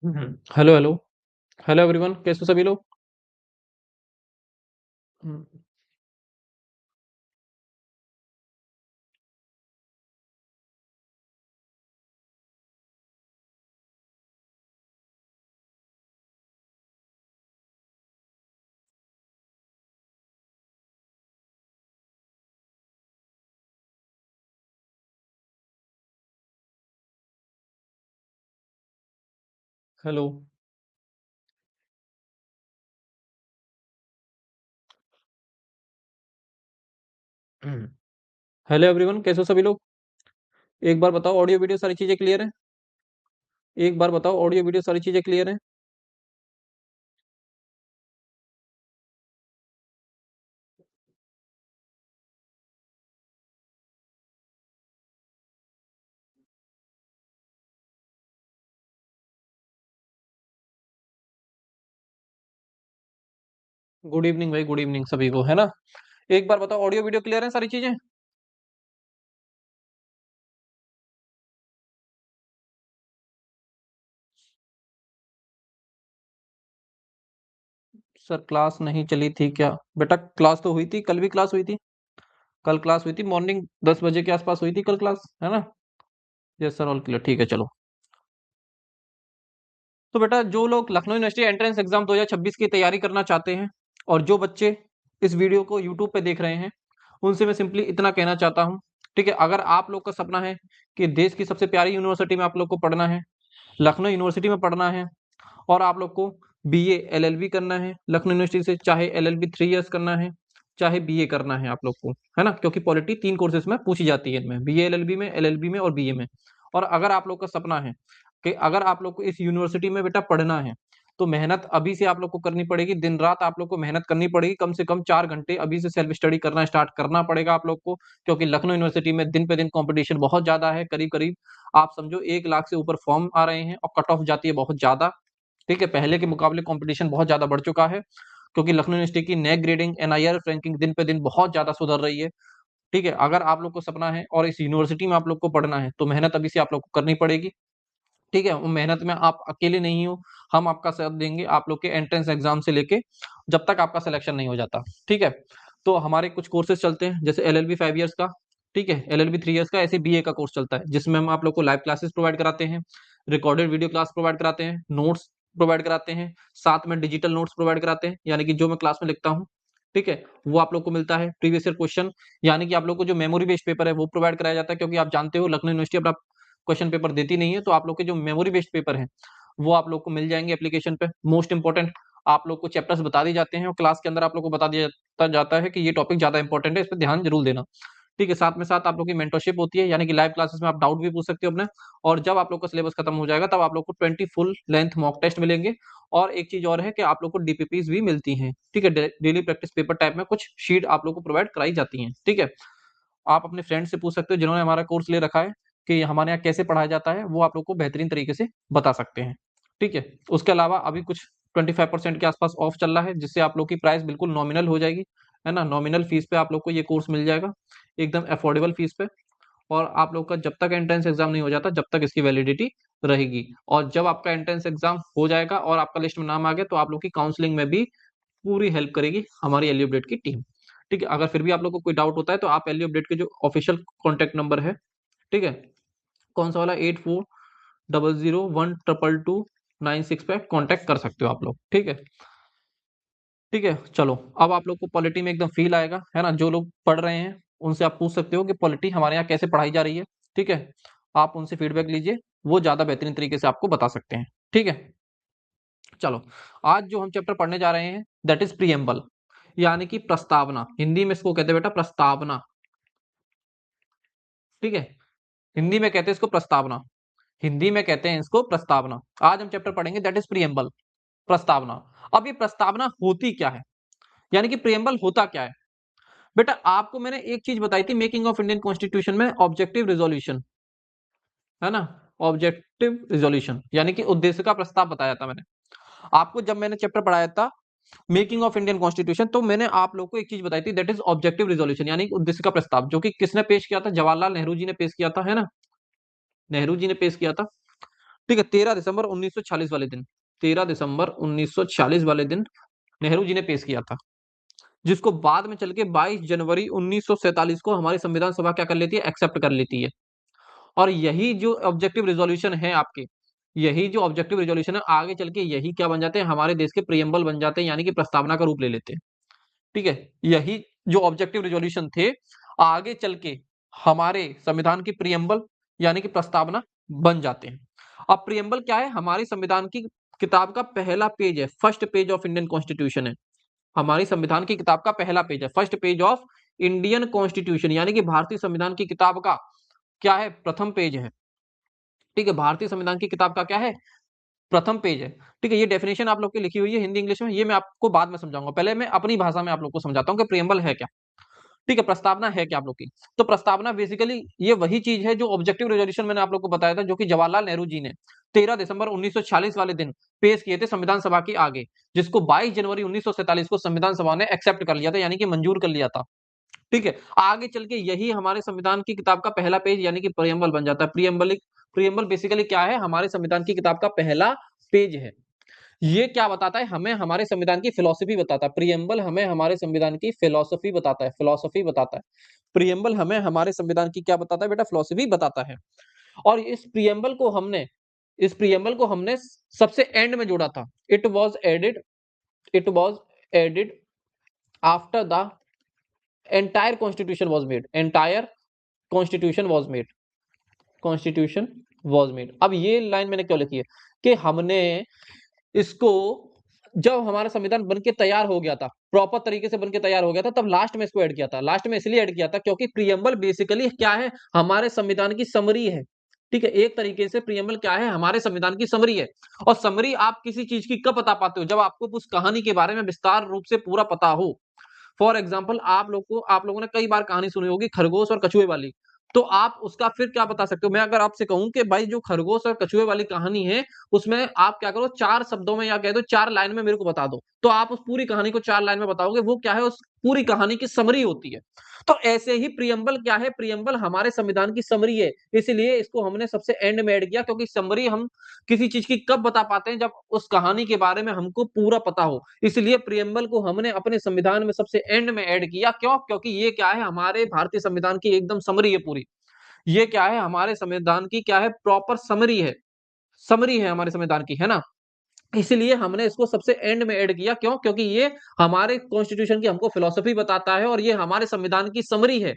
Hello hello hello everyone, कैसे हो सभी लोग। हम्म, हेलो। हम्म, हेलो एवरीवन, कैसे हो सभी लोग। एक बार बताओ, ऑडियो वीडियो सारी चीजें क्लियर है। एक बार बताओ, ऑडियो वीडियो सारी चीजें क्लियर है। गुड इवनिंग भाई, गुड इवनिंग सभी को, है ना। एक बार बताओ, ऑडियो वीडियो क्लियर है सारी चीजें। सर क्लास नहीं चली थी क्या। बेटा क्लास तो हुई थी, कल भी क्लास हुई थी। कल क्लास हुई थी, मॉर्निंग 10 बजे के आसपास हुई थी कल क्लास, है ना। यस सर, ऑल क्लियर, ठीक है चलो। तो बेटा जो लोग लखनऊ यूनिवर्सिटी एंट्रेंस एग्जाम 2026 की तैयारी करना चाहते हैं, और जो बच्चे इस वीडियो को यूट्यूब पे देख रहे हैं, उनसे मैं सिंपली इतना कहना चाहता हूँ। ठीक है, अगर आप लोग का सपना है कि देश की सबसे प्यारी यूनिवर्सिटी में आप लोग को पढ़ना है, लखनऊ यूनिवर्सिटी में पढ़ना है, और आप लोग को बीए एलएलबी करना है लखनऊ यूनिवर्सिटी से, चाहे एलएलबी 3 इयर्स करना है, चाहे बीए करना है आप लोग को, है ना, क्योंकि पॉलिटी 3 कोर्सेज में पूछी जाती है, इनमें बीए एलएलबी में, एलएलबी में और बीए में। और अगर आप लोग का सपना है कि अगर आप लोग को इस यूनिवर्सिटी में बेटा पढ़ना है, तो मेहनत अभी से आप लोग को करनी पड़ेगी, दिन रात आप लोग को मेहनत करनी पड़ेगी, कम से कम 4 घंटे अभी से सेल्फ स्टडी करना स्टार्ट करना पड़ेगा आप लोग को। क्योंकि लखनऊ यूनिवर्सिटी में दिन पे दिन कंपटीशन बहुत ज्यादा है, करीब करीब आप समझो 1 लाख से ऊपर फॉर्म आ रहे हैं, और कट ऑफ जाती है बहुत ज्यादा। ठीक है, पहले के मुकाबले कंपटीशन बहुत ज्यादा बढ़ चुका है, क्योंकि लखनऊ यूनिवर्सिटी की नैक ग्रेडिंग, एनआईआर रैंकिंग दिन पे दिन बहुत ज्यादा सुधर रही है। ठीक है, अगर आप लोग को सपना है और इस यूनिवर्सिटी में आप लोग को पढ़ना है, तो मेहनत अभी से आप लोग को करनी पड़ेगी। ठीक है, वो मेहनत में आप अकेले नहीं हो, हम आपका साथ देंगे आप लोग के एंट्रेंस एग्जाम से लेके जब तक आपका सिलेक्शन नहीं हो जाता। ठीक है, तो हमारे कुछ कोर्सेज चलते हैं, जैसे एलएलबी 5 इयर्स का, ठीक है, एलएलबी 3 इयर्स का, ऐसे बीए का कोर्स चलता है, जिसमें हम आप लोग को लाइव क्लासेस प्रोवाइड कराते हैं, रिकॉर्डेड वीडियो क्लास प्रोवाइड कराते हैं, नोट्स प्रोवाइड कराते हैं, साथ में डिजिटल नोट्स प्रोवाइड कराते हैं, यानी कि जो मैं क्लास में लिखता हूँ, ठीक है, वो आप लोग को मिलता है। प्रीवियस ईयर क्वेश्चन, यानी कि आप लोग को जो मेमोरी बेस्ड पेपर है वो प्रोवाइड कराया जाता है, क्योंकि आप जानते हो लखनऊ यूनिवर्सिटी अपना क्वेश्चन पेपर देती नहीं है, तो आप लोग के जो मेमोरी बेस्ड पेपर है वो आप लोग को मिल जाएंगे एप्लीकेशन पे। मोस्ट इंपॉर्टेंट आप लोग को चैप्टर्स बता दी जाते हैं, और क्लास के अंदर आप लोग को बता दिया जाता है कि ये टॉपिक ज्यादा इंपॉर्टेंट है, इस पर ध्यान जरूर देना। ठीक है, साथ में साथ आप लोग की मेंटरशिप होती है, यानी कि लाइव क्लासेस में आप डाउट भी पूछ सकते हो अपने। और जब आप लोग का सिलेबस खत्म हो जाएगा, तब आप लोग को 20 फुल लेंथ मॉक टेस्ट मिलेंगे। और एक चीज और है कि आप लोग को डीपीपीज भी मिलती हैं। ठीक है, डेली प्रैक्टिस पेपर टाइप में कुछ शीट आप लोग को प्रोवाइड कराई जाती हैं। ठीक है, आप अपने फ्रेंड से पूछ सकते हो जिन्होंने हमारा कोर्स ले रखा है, कि हमारे यहाँ कैसे पढ़ाया जाता है, वो आप लोग को बेहतरीन तरीके से बता सकते हैं। ठीक है, उसके अलावा अभी कुछ 25% के आसपास ऑफ चल रहा है, जिससे आप लोग की प्राइस बिल्कुल नॉमिनल हो जाएगी, है ना। नॉमिनल फीस पे आप लोग को ये कोर्स मिल जाएगा, एकदम अफोर्डेबल फीस पे। और आप लोग का जब तक एंट्रेंस एग्जाम नहीं हो जाता, जब तक इसकी वैलिडिटी रहेगी। और जब आपका एंट्रेंस एग्जाम हो जाएगा और आपका लिस्ट में नाम आ गया, तो आप लोग की काउंसलिंग में भी पूरी हेल्प करेगी हमारी एलियो अपडेट की टीम। ठीक है, अगर फिर भी आप लोग को कोई डाउट होता है, तो आप एलियो अपडेट के जो ऑफिशियल कॉन्टैक्ट नंबर है, ठीक है, कौन सा वाला, 8400122296 पे कांटेक्ट कर सकते हो आप लोग। ठीक है। ठीक है, चलो, अब आप लोग को पॉलिटी में एकदम फील आएगा, है ना। जो लोग पढ़ रहे हैं उनसे आप पूछ सकते हो कि पॉलिटी हमारे यहाँ कैसे पढ़ाई जा रही है। ठीक है, आप उनसे फीडबैक लीजिए, वो ज्यादा बेहतरीन तरीके से आपको बता सकते हैं। ठीक है, चलो, आज जो हम चैप्टर पढ़ने जा रहे हैं दैट इज प्रीएम्बल, यानी कि प्रस्तावना, हिंदी में इसको कहते हैं बेटा प्रस्तावना। ठीक है, हिंदी में कहते हैं इसको प्रस्तावना, हिंदी में कहते हैं इसको प्रस्तावना। आज हम चैप्टर पढ़ेंगे दैट इज प्रीएम्बल, प्रस्तावना। अब ये प्रस्तावना होती क्या है, यानी कि प्रीएम्बल होता क्या है। बेटा आपको मैंने एक चीज बताई थी मेकिंग ऑफ इंडियन कॉन्स्टिट्यूशन में, ऑब्जेक्टिव रिजोल्यूशन, है ना। ऑब्जेक्टिव रिजोल्यूशन यानी कि उद्देश्य का प्रस्ताव बताया था मैंने आपको, जब मैंने चैप्टर पढ़ाया था मेकिंग ऑफ इंडियन कॉन्स्टिट्यूशन, तो मैंने आप लोग को एक चीज बताई थी दैट इज ऑब्जेक्टिव रिजोल्यूशन, यानी उद्देश्य का प्रस्ताव, जो कि किसने पेश किया था, जवाहरलाल नेहरू जी ने पेश किया था, है ना। नेहरू जी ने पेश किया था। ठीक है, 13 दिसंबर 1946 वाले दिन, 13 दिसंबर 1946 वाले दिन नेहरू जी ने पेश किया था, जिसको बाद में चल के 22 जनवरी 1947 को हमारी संविधान सभा क्या कर लेती है, एक्सेप्ट कर लेती है। और यही जो ऑब्जेक्टिव रिजोल्यूशन है आपके, यही जो ऑब्जेक्टिव रिजोल्यूशन है आगे चल के यही क्या बन जाते हैं, हमारे देश के प्रियम्बल बन जाते हैं, यानी कि प्रस्तावना का रूप ले लेते हैं। ठीक है, यही जो ऑब्जेक्टिव रिजोल्यूशन थे आगे चल के हमारे संविधान की प्रियम्बल यानी कि प्रस्तावना बन जाते हैं। अब प्रियम्बल क्या है, हमारे संविधान की किताब का पहला पेज है, first page of Indian constitution है। हमारी संविधान की किताब का पहला पेज है, first page of Indian constitution, यानी कि भारतीय संविधान की किताब का क्या है, प्रथम पेज है। ठीक है, भारतीय संविधान की किताब का क्या है, प्रथम पेज है। ठीक है, ये डेफिनेशन आप लोग की लिखी हुई है हिंदी इंग्लिश में, ये मैं आपको बाद में समझाऊंगा, पहले मैं अपनी भाषा में आप लोग को समझाता हूँ कि प्रियम्बल है क्या। ठीक है, प्रस्तावना है क्या आप लोग की। तो प्रस्तावना बेसिकली ये वही चीज है जो ऑब्जेक्टिव रेजोल्यूशन मैंने आप लोग को बताया था, जो कि जवाहरलाल नेहरू जी ने 13 दिसंबर 1946 वाले दिन पेश किए थे संविधान सभा के आगे, जिसको 22 जनवरी 1947 को संविधान सभा ने एक्सेप्ट कर लिया था, यानी कि मंजूर कर लिया था। ठीक है, आगे चल के यही हमारे संविधान की किताब का पहला पेज यानी कि प्रियम्बल बन जाता है। प्रियम्बल बेसिकली क्या है, हमारे संविधान की किताब का पहला पेज है। ये क्या बताता है, हमें हमारे संविधान की फिलॉसफी बताता है। प्रियम्बल हमें हमारे संविधान की फिलॉसफी बताता है, फिलॉसफी बताता है। प्रियम्बल हमें हमारे संविधान की क्या बताता है बेटा, फिलॉसफी बताता है। और इस प्रियम्बल को हमने सबसे एंड में जोड़ा था। It was added after the entire constitution was made, entire constitution was made, constitution was made. अब ये लाइन मैंने क्यों लिखी है कि हमने इसको जब हमारा संविधान बन के तैयार हो गया था, प्रॉपर तरीके से बन के तैयार हो गया था, तब लास्ट में इसको ऐड किया था। लास्ट में इसलिए ऐड किया था क्योंकि प्रियम्बल बेसिकली क्या है, हमारे संविधान की समरी है। ठीक है, एक तरीके से प्रियम्बल क्या है, हमारे संविधान की समरी है। और समरी आप किसी चीज की कब बता पाते हो, जब आपको उस कहानी के बारे में विस्तार रूप से पूरा पता हो। फॉर एग्जाम्पल आप लोगों ने कई बार कहानी सुनी होगी खरगोश और कछुए वाली, तो आप उसका फिर क्या बता सकते हो। मैं अगर आपसे कहूं कि भाई जो खरगोश और कछुए वाली कहानी है, उसमें आप क्या करो, 4 शब्दों में या कह दो 4 लाइन में मेरे को बता दो, तो आप उस पूरी कहानी को 4 लाइन में बताओगे। वो क्या है, उस पूरी कहानी की समरी होती है। तो ऐसे ही प्रियम्बल क्या है, प्रियम्बल हमारे संविधान की समरी है, इसलिए इसको हमने सबसे एंड में ऐड किया, क्योंकि समरी हम किसी चीज की कब बता पाते हैं, जब उस कहानी के बारे में हमको पूरा पता हो। इसलिए प्रियम्बल को हमने अपने संविधान में सबसे एंड में ऐड किया। क्यों, क्योंकि ये क्या है, हमारे भारतीय संविधान की एकदम समरी है पूरी। ये क्या है, हमारे संविधान की क्या है, प्रॉपर समरी है, समरी है हमारे संविधान की, है ना। इसलिए हमने इसको सबसे एंड में ऐड किया। क्यों, क्योंकि ये हमारे कॉन्स्टिट्यूशन की हमको फिलॉसफी बताता है और ये हमारे संविधान की समरी है।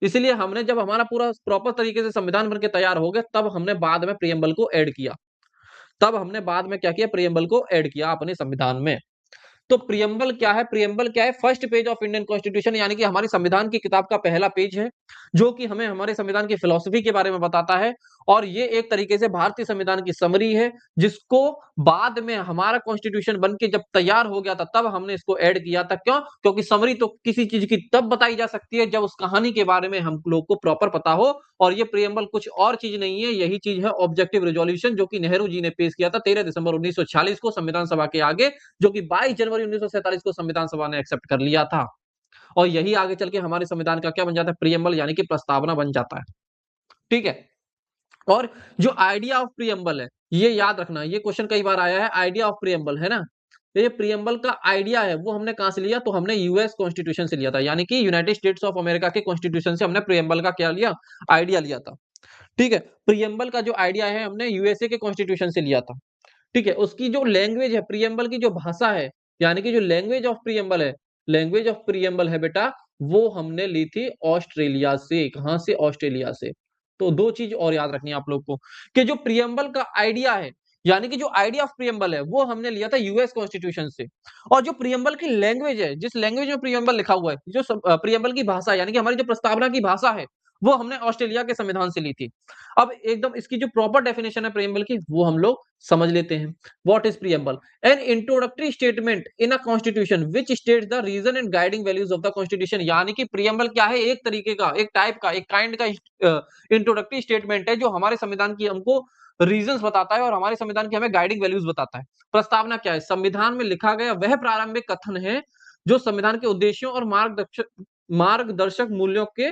इसलिए हमने जब हमारा पूरा प्रॉपर तरीके से संविधान बनके तैयार हो गया, तब हमने बाद में प्रियम्बल को ऐड किया। तब हमने बाद में क्या किया, प्रियम्बल को ऐड किया अपने संविधान में। तो प्रियम्बल क्या है, प्रियम्बल क्या है, first page of Indian constitution, यानी कि हमारी संविधान की किताब का पहला पेज है, जो कि हमें हमारे संविधान की फिलॉसफी के बारे में बताता है। और ये एक तरीके से भारतीय संविधान की समरी है, जिसको बाद में हमारा कॉन्स्टिट्यूशन बन के जब तैयार हो गया था, तब हमने इसको ऐड किया था। क्यों, क्योंकि समरी तो किसी चीज की तब बताई जा सकती है जब उस कहानी के बारे में हम लोग को प्रॉपर पता हो। और ये प्रियम्बल कुछ और चीज नहीं है, यही चीज है ऑब्जेक्टिव रिजोल्यूशन, जो कि नेहरू जी ने पेश किया था 13 दिसंबर 1946 को संविधान सभा के आगे, जो कि 22 जनवरी 1947 को संविधान सभा ने एक्सेप्ट कर लिया था। और यही आगे चल के हमारे संविधान का क्या बन जाता है, प्रियम्बल, यानी कि प्रस्तावना बन जाता है। ठीक है, और जो आइडिया ऑफ प्रियम्बल है, ये याद रखना, ये क्वेश्चन कई बार आया है, आइडिया ऑफ प्रियम्बल, है ना। ये प्रियम्बल का आइडिया है, वो हमने कहां से लिया, तो हमने यूएस कॉन्स्टिट्यूशन से लिया था, यानी कि यूनाइटेड स्टेट्स ऑफ अमेरिका के कॉन्स्टिट्यूशन से हमने प्रियम्बल का क्या लिया, आइडिया लिया था। ठीक है, प्रियम्बल का जो आइडिया है हमने यूएसए के कॉन्स्टिट्यूशन से लिया था। ठीक है, उसकी जो लैंग्वेज है, प्रियम्बल की जो भाषा है, यानी कि जो लैंग्वेज ऑफ प्रियम्बल है, लैंग्वेज ऑफ प्रियम्बल है बेटा, वो हमने ली थी ऑस्ट्रेलिया से। कहां से, ऑस्ट्रेलिया से। तो दो चीज और याद रखनी है आप लोग को, कि जो प्रियम्बल का आइडिया है, यानी कि जो आइडिया ऑफ प्रियम्बल है, वो हमने लिया था यूएस कॉन्स्टिट्यूशन से। और जो प्रियम्बल की लैंग्वेज है, जिस लैंग्वेज में प्रियम्बल लिखा हुआ है, जो प्रियम्बल की भाषा, यानी कि हमारी जो प्रस्तावना की भाषा है, वो हमने ऑस्ट्रेलिया के संविधान से ली थी। अब एकदम इसकी जो प्रॉपर डेफिनेशन है प्रियम्बल की, वो हम लोग समझ लेते हैं। What is preamble? An introductory statement in a constitution which states the reason and guiding values of the constitution. यानी कि प्रियम्बल क्या है, एक तरीके का, एक टाइप का, एक काइंड का इंट्रोडक्टरी स्टेटमेंट है, जो हमारे संविधान की हमको रीजंस बताता है और हमारे संविधान की हमें गाइडिंग वैल्यूज बताता है। प्रस्तावना क्या है, संविधान में लिखा गया वह प्रारंभिक कथन है जो संविधान के उद्देश्यों और मार्गदर्शक मूल्यों के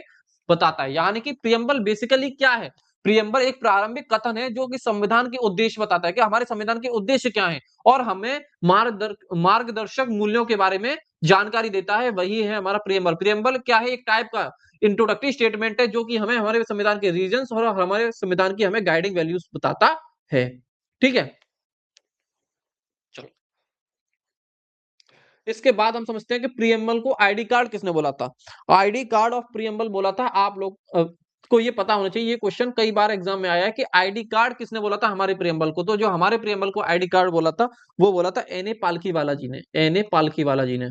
बताता है। यानी कि प्रियम्बल बेसिकली क्या है, प्रियम्बल एक प्रारंभिक कथन है जो कि संविधान के उद्देश्य बताता है कि हमारे संविधान के उद्देश्य क्या है और हमें मार्गदर्शक मूल्यों के बारे में जानकारी देता है, वही है हमारा प्रियम्बल। प्रियम्बल क्या है? एक टाइप का इंट्रोडक्टरी स्टेटमेंट है जो कि हमें हमारे संविधान के रीजंस और हमारे संविधान की हमें गाइडिंग वैल्यूज बताता है। ठीक है, चलो इसके बाद हम समझते हैं कि प्रियम्बल को आईडी कार्ड किसने बोला था। आईडी कार्ड ऑफ प्रियम्बल बोला था, आप लोग को ये पता होना चाहिए, ये क्वेश्चन कई बार एग्जाम में आया है कि आईडी कार्ड किसने बोला था हमारे प्रियम्बल को। तो जो हमारे प्रियम्बल को आईडी कार्ड बोला था वो बोला था एन ए पालखीवाला जी ने। एन ए पालखीवाला जी ने,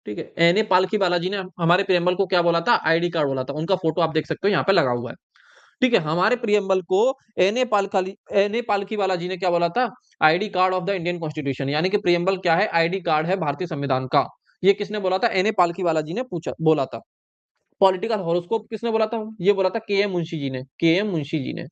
ठीक है, एन ए पालखीवाला जी ने हमारे प्रियम्बल को क्या बोला था? आईडी कार्ड बोला था। उनका फोटो आप देख सकते हो यहाँ पे लगा हुआ है। ठीक है, हमारे प्रियम्बल को एन ए पालखीवाला जी ने क्या बोला था? ID card of the Indian constitution, यानी कि प्रियम्बल क्या है? आईडी कार्ड है भारतीय संविधान का। ये किसने बोला था? एन ए पालखीवाला जी ने बोला था। पॉलिटिकल हॉरोस्कोप किसने बोला था? ये बोला था के एम मुंशी जी ने। के एम मुंशी जी ने,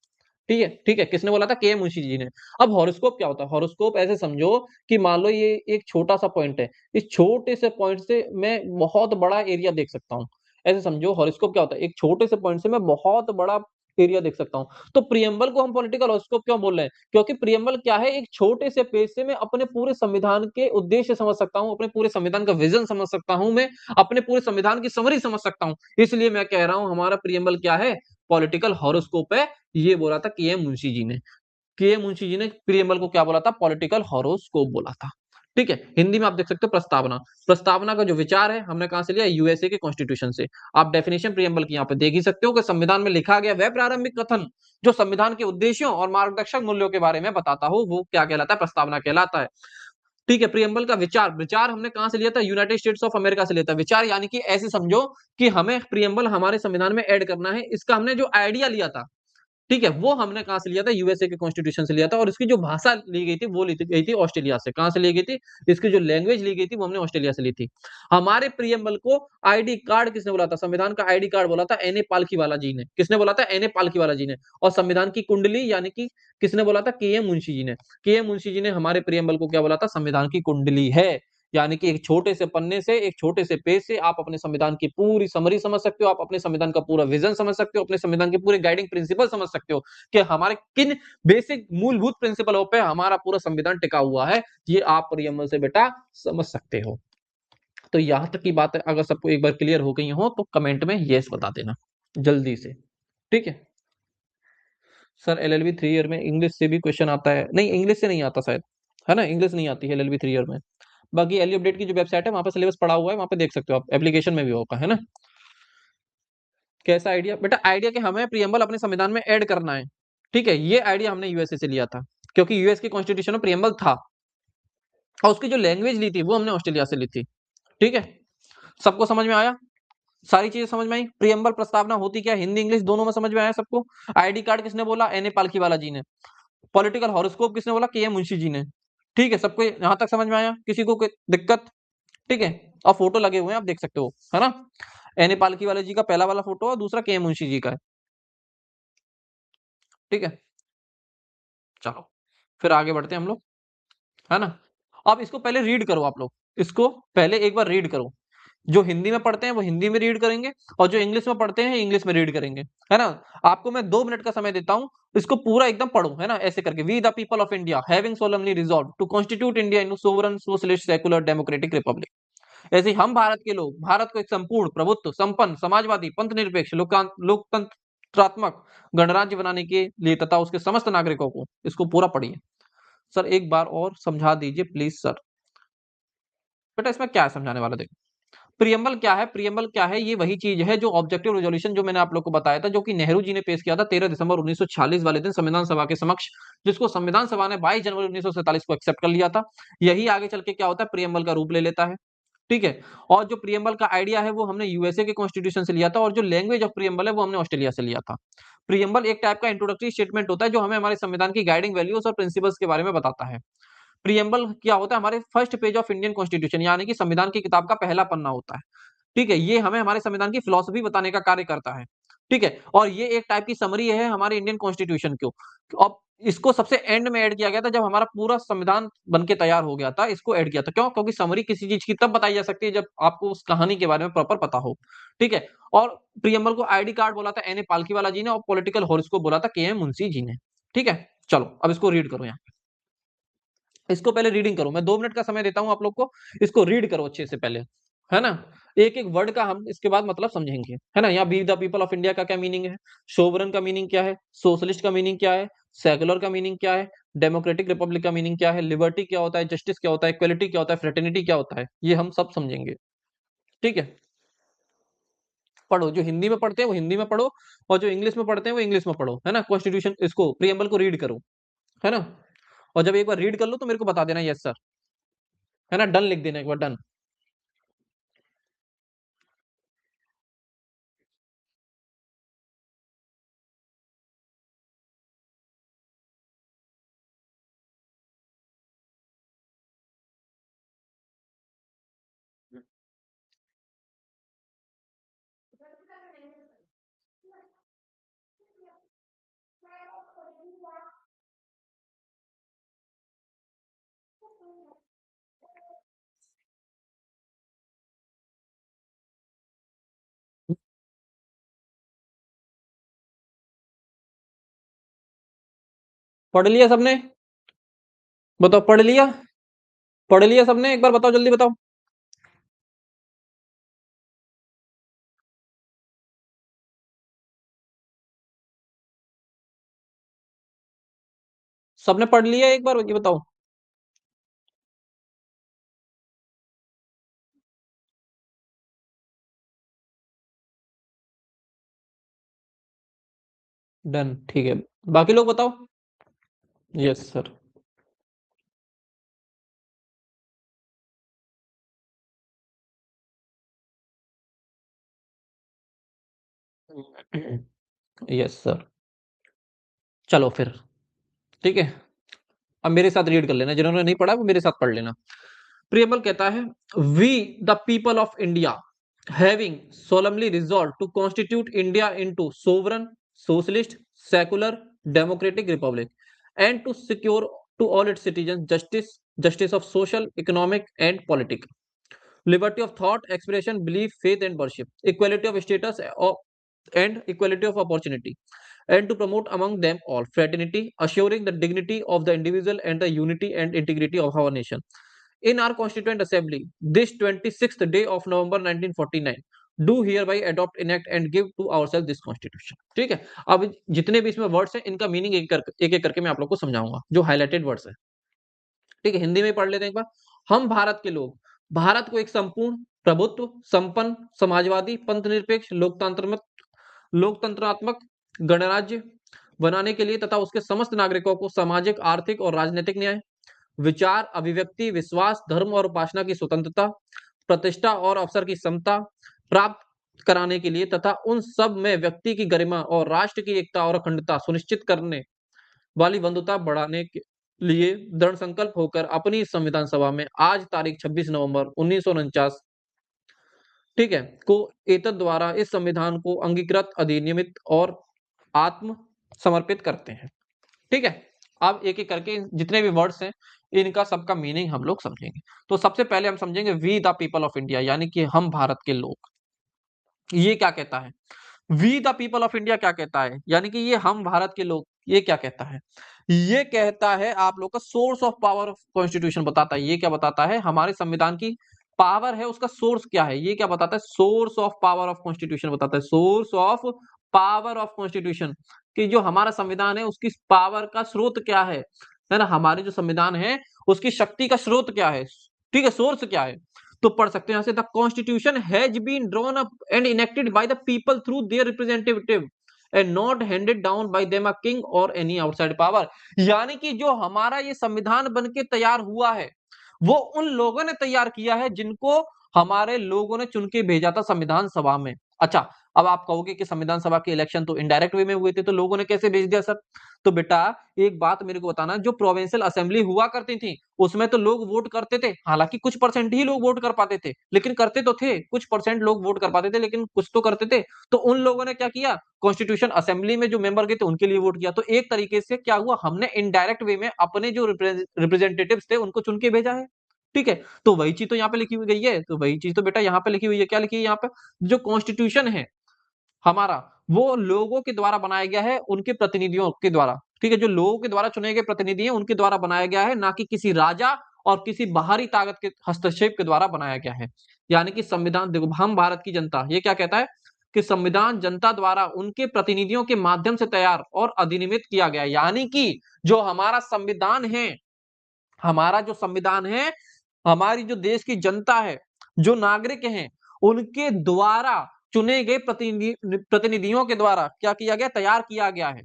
ठीक है, ठीक है, किसने बोला था? के एम मुंशी जी ने। अब हॉरोस्कोप क्या होता है? हॉरोस्कोप ऐसे समझो कि मान लो ये एक छोटा सा पॉइंट है, इस छोटे से पॉइंट से मैं बहुत बड़ा एरिया देख सकता हूँ। ऐसे समझो हॉरोस्कोप क्या होता है? एक छोटे से पॉइंट से मैं बहुत बड़ा एरिया देख सकता हूँ। तो प्रियम्बल को हम पॉलिटिकल हॉरोस्कोप क्यों बोल रहे हैं? क्योंकि प्रियम्बल क्या है? एक छोटे से पेज से मैं अपने पूरे संविधान के उद्देश्य समझ सकता हूँ, अपने पूरे संविधान का विजन समझ सकता हूँ, मैं अपने पूरे संविधान की समरी समझ सकता हूँ। इसलिए मैं कह रहा हूँ हमारा प्रियम्बल क्या है? पॉलिटिकल हॉरोस्कोप है। ये बोला था के एम मुंशी जी ने। के एम मुंशी जी ने प्रियम्बल को क्या बोला था? पॉलिटिकल हॉरोस्कोप बोला था। ठीक है, हिंदी में आप देख सकते हो प्रस्तावना। प्रस्तावना का जो विचार है हमने कहां से लिया? यूएसए के कॉन्स्टिट्यूशन से। आप डेफिनेशन प्रियम्बल की यहाँ पे देख ही सकते हो कि संविधान में लिखा गया वह प्रारंभिक कथन जो संविधान के उद्देश्यों और मार्गदर्शक मूल्यों के बारे में बताता हो वो क्या कहलाता है? प्रस्तावना कहलाता है। ठीक है, प्रियम्बल का विचार, विचार हमने कहां से लिया था? यूनाइटेड स्टेट्स ऑफ अमेरिका से लिया था। विचार यानी कि ऐसे समझो कि हमें प्रियम्बल हमारे संविधान में ऐड करना है, इसका हमने जो आइडिया लिया था, ठीक है, वो हमने कहां से लिया था? यूएसए के कॉन्स्टिट्यूशन से लिया था। और इसकी जो भाषा ली गई थी वो ली गई थी ऑस्ट्रेलिया से। कहां से ली गई थी? इसकी जो लैंग्वेज ली गई थी वो हमने ऑस्ट्रेलिया से ली थी। हमारे प्रियम्बल को आईडी कार्ड किसने बोला था? संविधान का आईडी कार्ड बोला था एन ए पालखीवाला जी ने। किसने बोला था? एन ए पालखीवाला जी ने। और संविधान की कुंडली यानी कि किसने बोला था? के एम मुंशी जी ने। के एम मुंशी जी ने हमारे प्रियम्बल को क्या बोला था? संविधान की कुंडली है। यानी कि एक छोटे से पन्ने से, एक छोटे से पेज से आप अपने संविधान की पूरी समरी समझ सकते हो, आप अपने संविधान का पूरा विजन समझ सकते हो, अपने संविधान के पूरे गाइडिंग प्रिंसिपल समझ सकते हो कि हमारे किन बेसिक मूलभूत प्रिंसिपलों पे हमारा पूरा संविधान टिका हुआ है। ये आप प्रियम्बल से बेटा समझ सकते हो। तो यहां तक की बात है, अगर सबको एक बार क्लियर हो गई हो तो कमेंट में यस बता देना जल्दी से। ठीक है सर, एलएलबी 3 ईयर में इंग्लिश से भी क्वेश्चन आता है? नहीं, इंग्लिश से नहीं आता शायद, है ना, इंग्लिश नहीं आती है एलएलबी 3 ईयर में। बाकी एलयू अपडेट की जो वेबसाइट है वहां पे सिलेबस पड़ा हुआ है, वहां पे देख सकते हो आप, एप्लीकेशन में भी होगा, है ना। कैसा आइडिया बेटा? आइडिया कि हमें प्रियम्बल अपने संविधान में ऐड करना है। ठीक है, ये आइडिया हमने यूएसए से लिया था क्योंकि यूएस के कॉन्स्टिट्यूशन में प्रियम्बल था और उसकी जो लैंग्वेज ली थी वो हमने ऑस्ट्रेलिया से ली थी। ठीक है, सबको समझ में आया? सारी चीजें समझ में आई? प्रियम्बल प्रस्तावना होती क्या, हिंदी इंग्लिश दोनों में समझ में आया सबको? आईडी कार्ड किसने बोला? एन ए पालखीवाला जी ने। पॉलिटिकल हॉरोस्कोप किसने बोला? के एम मुंशी जी ने। ठीक है, सबको यहां तक समझ में आया? किसी को कोई दिक्कत? ठीक है, और फोटो लगे हुए हैं आप देख सकते हो, है ना। एन ए पालखीवाला जी का पहला वाला फोटो और दूसरा के एम मुंशी जी का है। ठीक है, चलो फिर आगे बढ़ते हैं हम लोग, है ना। अब इसको पहले रीड करो आप लोग, इसको पहले एक बार रीड करो। जो हिंदी में पढ़ते हैं वो हिंदी में रीड करेंगे और जो इंग्लिश में पढ़ते हैं इंग्लिश में रीड करेंगे, है ना। आपको मैं 2 मिनट का समय देता हूं, इसको पूरा एकदम पढ़ो, है ना, ऐसे करके। We the people of India having solemnly resolve to constitute India in sovereign socialist secular democratic republic. ऐसे ही हम भारत के लोग भारत को एक संपूर्ण प्रभुत्व संपन्न समाजवादी पंथ निरपेक्ष लोकतंत्रात्मक गणराज्य बनाने के लिए तथा उसके समस्त नागरिकों को, इसको पूरा पढ़िए। सर एक बार और समझा दीजिए प्लीज सर। बेटा इसमें क्या है समझाने वाला? देखो, प्रियम्बल क्या है? प्रियम्बल क्या है? ये वही चीज है जो ऑब्जेक्टिव रेजोल्यूशन जो मैंने आप लोग को बताया था, जो कि नेहरू जी ने पेश किया था 13 दिसंबर 1946 वाले दिन संविधान सभा के समक्ष, जिसको संविधान सभा ने 22 जनवरी 1947 को एक्सेप्ट कर लिया था। यही आगे चल के क्या होता है? प्रियम्बल का रूप ले लेता है। ठीक है, और जो प्रियम्बल का आइडिया है वो हमने यूएसए के कॉन्स्टिट्यूशन से लिया था और जो लैंग्वेज ऑफ प्रियम्बल है वो हमने ऑस्ट्रेलिया से लिया था। प्रियम्बल एक टाइप का इंट्रोडक्टरी स्टेटमेंट होता है जो हमें हमारे संविधान की गाइडिंग वैल्यूज और प्रिंसिपल्स के बारे में बताता है। प्रियम्बल क्या होता है? हमारे first page of Indian constitution, यानी कि संविधान की किताब का पहला पन्ना होता है। ठीक है, ये हमें हमारे संविधान की फिलॉसफी बताने का कार्य करता है। ठीक है, और ये एक टाइप की समरी है हमारे इंडियन कॉन्स्टिट्यूशन को। अब इसको सबसे एंड में ऐड किया गया था जब हमारा पूरा संविधान बन के तैयार हो गया था, इसको ऐड किया था। क्यों? क्योंकि समरी किसी चीज की तब बताई जा सकती है जब आपको उस कहानी के बारे में प्रॉपर पता हो। ठीक है। और प्रियम्बल को आईडी कार्ड बोला था एन ए पालकीवाला जी ने, और पॉलिटिकल हॉरोस्कोप बोला था के एम मुंशी जी ने। ठीक है। चलो अब इसको रीड करो। यहाँ इसको पहले रीडिंग करो, मैं 2 मिनट का समय देता हूं आप लोग को, इसको रीड करो अच्छे से पहले, है ना। एक एक वर्ड का हम इसके बाद मतलब समझेंगे, है ना। यहाँ be the people of India का क्या मीनिंग है, सोवरन का मीनिंग क्या है, सोशलिस्ट का मीनिंग क्या है, सेकुलर का मीनिंग क्या है, डेमोक्रेटिक रिपब्लिक का मीनिंग क्या है, लिबर्टी क्या होता है, जस्टिस क्या होता है, इक्वलिटी क्या होता है, फ्रेटर्निटी क्या होता है, ये हम सब समझेंगे। ठीक है। पढ़ो, जो हिंदी में पढ़ते हैं वो हिंदी में पढ़ो, और जो इंग्लिश में पढ़ते हैं वो इंग्लिश में पढ़ो, है ना। कॉन्स्टिट्यूशन इसको प्रियम्बल को रीड करो, है ना। और जब एक बार रीड कर लो तो मेरे को बता देना यस सर, है ना। डन लिख देना एक बार, डन। पढ़ लिया सबने? बताओ, पढ़ लिया? पढ़ लिया सबने? एक बार बताओ, जल्दी बताओ। सबने पढ़ लिया? एक बार ये बताओ। डन, ठीक है। बाकी लोग बताओ। Yes sir. Yes sir. चलो फिर, ठीक है। अब मेरे साथ रीड कर लेना, जिन्होंने नहीं पढ़ा वो मेरे साथ पढ़ लेना। प्रियम्बल कहता है, we the people of India having solemnly resolved to constitute India into sovereign, socialist, secular, democratic republic, and to secure to all its citizens justice of social, economic, and political, liberty of thought, expression, belief, faith, and worship, equality of status and equality of opportunity, and to promote among them all fraternity, assuring the dignity of the individual and the unity and integrity of our nation. In our Constituent Assembly, this 26th day of November 1949, do hereby adopt, enact, and give to ourselves this Constitution. ठीक है। अब जितने भी इसमें words हैं, इनका meaning एक एक करके मैं आप लोग को समझाऊंगा, जो हाईलाइटेड वर्ड्स है। ठीक है, हिंदी में पढ़ लेते हैं एक बार। हम भारत के लोग भारत को एक संपूर्ण, प्रभुत्व संपन्न, समाजवादी, पंथनिरपेक्ष, लोकतंत्रात्मक गणराज्य बनाने के लिए तथा उसके समस्त नागरिकों को सामाजिक, आर्थिक और राजनीतिक न्याय, विचार, अभिव्यक्ति, विश्वास, धर्म और उपासना की स्वतंत्रता, प्रतिष्ठा और अवसर की समता प्राप्त कराने के लिए तथा उन सब में व्यक्ति की गरिमा और राष्ट्र की एकता और अखंडता सुनिश्चित करने वाली बंधुता बढ़ाने के लिए दृढ़ संकल्प होकर अपनी संविधान सभा में आज तारीख 26 नवंबर 1949, ठीक है, को एतद द्वारा इस संविधान को अंगीकृत, अधिनियमित और आत्म समर्पित करते हैं। ठीक है। अब एक एक करके जितने भी वर्ड्स हैं, इनका सबका मीनिंग हम लोग समझेंगे। तो सबसे पहले हम समझेंगे we the people of India, यानी कि हम भारत के लोग। ये क्या कहता है? We the people of India क्या कहता है, यानी कि ये हम भारत के लोग, ये क्या कहता है? ये कहता है आप लोग का source of power of constitution बताता है। ये क्या बताता है? हमारे संविधान की पावर है, उसका सोर्स क्या है, ये क्या बताता है? Source of power of constitution बताता है। Source of power of constitution, कि जो हमारा संविधान है उसकी पावर का स्रोत क्या है ना। हमारे जो संविधान है उसकी शक्ति का स्रोत क्या है, ठीक है, सोर्स क्या है। तो पढ़ सकते हैं यहां से, the constitution has been drawn up and enacted by the people through their representative and not handed down by them a king or any outside power. यानी कि जो हमारा ये संविधान बन के तैयार हुआ है, वो उन लोगों ने तैयार किया है जिनको हमारे लोगों ने चुन के भेजा था संविधान सभा में। अच्छा, अब आप कहोगे कि संविधान सभा के इलेक्शन तो इनडायरेक्ट वे में हुए थे, तो लोगों ने कैसे भेज दिया सर? तो बेटा एक बात मेरे को बताना, जो प्रोविंशियल असेंबली हुआ करती थी उसमें तो लोग वोट करते थे, हालांकि कुछ परसेंट ही लोग वोट कर पाते थे, लेकिन करते तो थे, कुछ परसेंट लोग वोट कर पाते थे लेकिन कुछ तो करते थे। तो उन लोगों ने क्या किया, कॉन्स्टिट्यूशन असेंबली में जो मेंबर गए थे उनके लिए वोट किया। तो एक तरीके से क्या हुआ, हमने इनडायरेक्ट वे में अपने जो रिप्रेजेंटेटिव्स थे उनको चुन के भेजा है। ठीक है, तो वही चीज तो यहाँ पे लिखी हुई गई है, तो वही चीज तो बेटा यहाँ पे लिखी हुई है। क्या लिखी है यहाँ पे, जो कॉन्स्टिट्यूशन है हमारा, वो लोगों के द्वारा बनाया गया है, उनके प्रतिनिधियों के द्वारा। ठीक है, जो लोगों के द्वारा चुने गए प्रतिनिधि हैं उनके द्वारा बनाया गया है, ना कि किसी राजा और किसी बाहरी ताकत के हस्तक्षेप के द्वारा बनाया गया है। यानी कि संविधान, देखो हम भारत की जनता, ये क्या कहता है कि संविधान जनता द्वारा उनके प्रतिनिधियों के माध्यम से तैयार और अधिनियमित किया गया है। यानी कि जो हमारा संविधान है, हमारा जो संविधान है, हमारी जो देश की जनता है, जो नागरिक हैं, उनके द्वारा चुने गए प्रतिनिधियों के द्वारा क्या किया गया, तैयार किया गया है।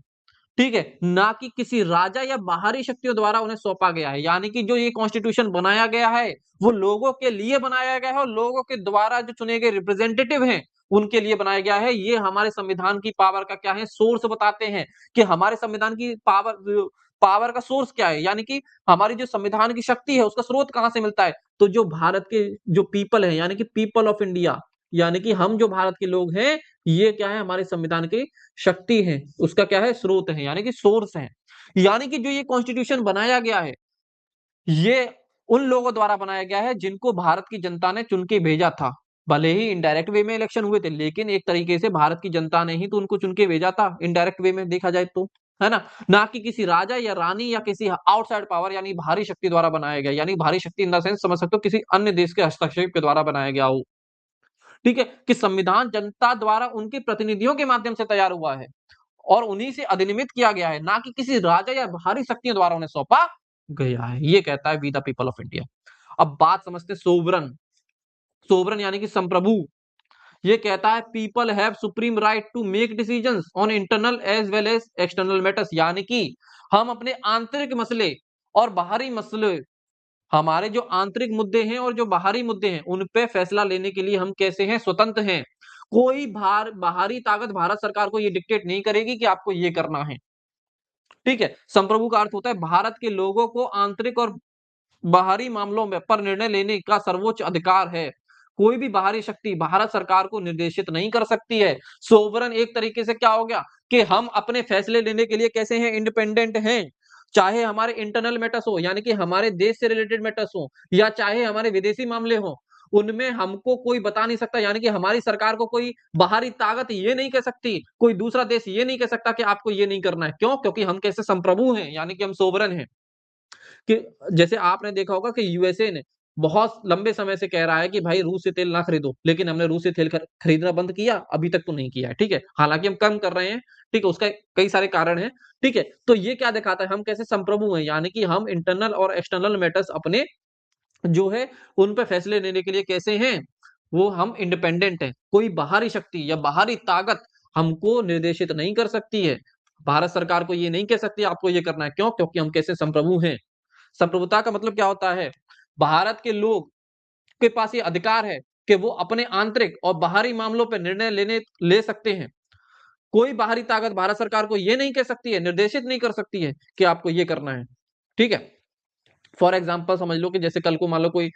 ठीक है, ना कि किसी राजा या बाहरी शक्तियों द्वारा उन्हें सौंपा गया है। यानी कि जो ये कॉन्स्टिट्यूशन बनाया गया है वो लोगों के लिए बनाया गया है और लोगों के द्वारा जो चुने गए रिप्रेजेंटेटिव हैं उनके लिए बनाया गया है। ये हमारे संविधान की पावर का क्या है, सोर्स बताते हैं कि हमारे संविधान की पावर, पावर का सोर्स क्या है, यानी कि हमारी जो संविधान की शक्ति है उसका स्रोत कहां से मिलता है। तो जो भारत के जो पीपल है, यानी कि पीपल ऑफ इंडिया, यानी कि हम जो भारत के लोग हैं, ये क्या है, हमारे संविधान की शक्ति है, उसका क्या है, स्रोत है, यानी कि सोर्स है। यानी कि जो ये कॉन्स्टिट्यूशन बनाया गया है, ये उन लोगों द्वारा बनाया गया है जिनको भारत की जनता ने चुन के भेजा था। भले ही इनडायरेक्ट वे में इलेक्शन हुए थे, लेकिन एक तरीके से भारत की जनता ने ही तो उनको चुन के भेजा था, इनडायरेक्ट वे में देखा जाए तो, है ना कि किसी राजा या रानी या किसी आउटसाइड पावर यानी भारी शक्ति द्वारा बनाया गया। यानी भारी शक्ति इन द सेंस समझ सकते हो, किसी अन्य देश के हस्तक्षेप के द्वारा बनाया गया हो। ठीक है, कि संविधान जनता द्वारा उनके प्रतिनिधियों के माध्यम से तैयार हुआ है और उन्हीं से अधिनियमित किया गया है, ना कि किसी राजा या बाहरी शक्तियों द्वारा उन्हें सौंपा गया है। ये कहता है we the people of India. अब बात समझते हैं सोवरन। सोवरन यानी कि संप्रभु। ये कहता है people have supreme right to make decisions on internal as well as external matters. यानी कि हम अपने आंतरिक मसले और बाहरी मसले, हमारे जो आंतरिक मुद्दे हैं और जो बाहरी मुद्दे हैं उन पे फैसला लेने के लिए हम कैसे हैं, स्वतंत्र हैं। कोई बाहरी ताकत भारत सरकार को ये डिक्टेट नहीं करेगी कि आपको ये करना है। ठीक है, संप्रभु का अर्थ होता है भारत के लोगों को आंतरिक और बाहरी मामलों में पर निर्णय लेने का सर्वोच्च अधिकार है। कोई भी बाहरी शक्ति भारत सरकार को निर्देशित नहीं कर सकती है। सोवरन एक तरीके से क्या हो गया कि हम अपने फैसले लेने के लिए कैसे हैं, इंडिपेंडेंट हैं। चाहे हमारे इंटरनल मैटर्स हो, यानी कि हमारे देश से रिलेटेड मैटर्स हो, या चाहे हमारे विदेशी मामले हो, उनमें हमको कोई बता नहीं सकता। यानी कि हमारी सरकार को कोई बाहरी ताकत ये नहीं कह सकती, कोई दूसरा देश ये नहीं कह सकता कि आपको ये नहीं करना है। क्यों? क्योंकि हम कैसे संप्रभु हैं, यानी कि हम सोवरन हैं। कि जैसे आपने देखा होगा कि यूएसए ने बहुत लंबे समय से कह रहा है कि भाई रूस से तेल ना खरीदो, लेकिन हमने रूस से तेल खरीदना बंद किया, अभी तक तो नहीं किया है। ठीक है, हालांकि हम कम कर रहे हैं। ठीक है, उसका कई सारे कारण हैं। ठीक है, तो ये क्या दिखाता है, हम कैसे संप्रभु हैं, यानी कि हम इंटरनल और एक्सटर्नल मैटर्स अपने जो है उन पे फैसले लेने के लिए कैसे हैं, वो हम इंडिपेंडेंट हैं। कोई बाहरी शक्ति या बाहरी ताकत हमको निर्देशित नहीं कर सकती है। भारत सरकार को ये नहीं कह सकती आपको ये करना है। क्यों? क्योंकि हम कैसे संप्रभु हैं। संप्रभुता का मतलब क्या होता है, भारत के लोग के पास ये अधिकार है कि वो अपने आंतरिक और बाहरी मामलों पर निर्णय ले सकते हैं। कोई बाहरी ताकत भारत सरकार को ये नहीं कह सकती है, निर्देशित नहीं कर सकती है कि आपको ये करना है। ठीक है, फॉर एग्जाम्पल समझ लो कि जैसे कल को मान लो कोई,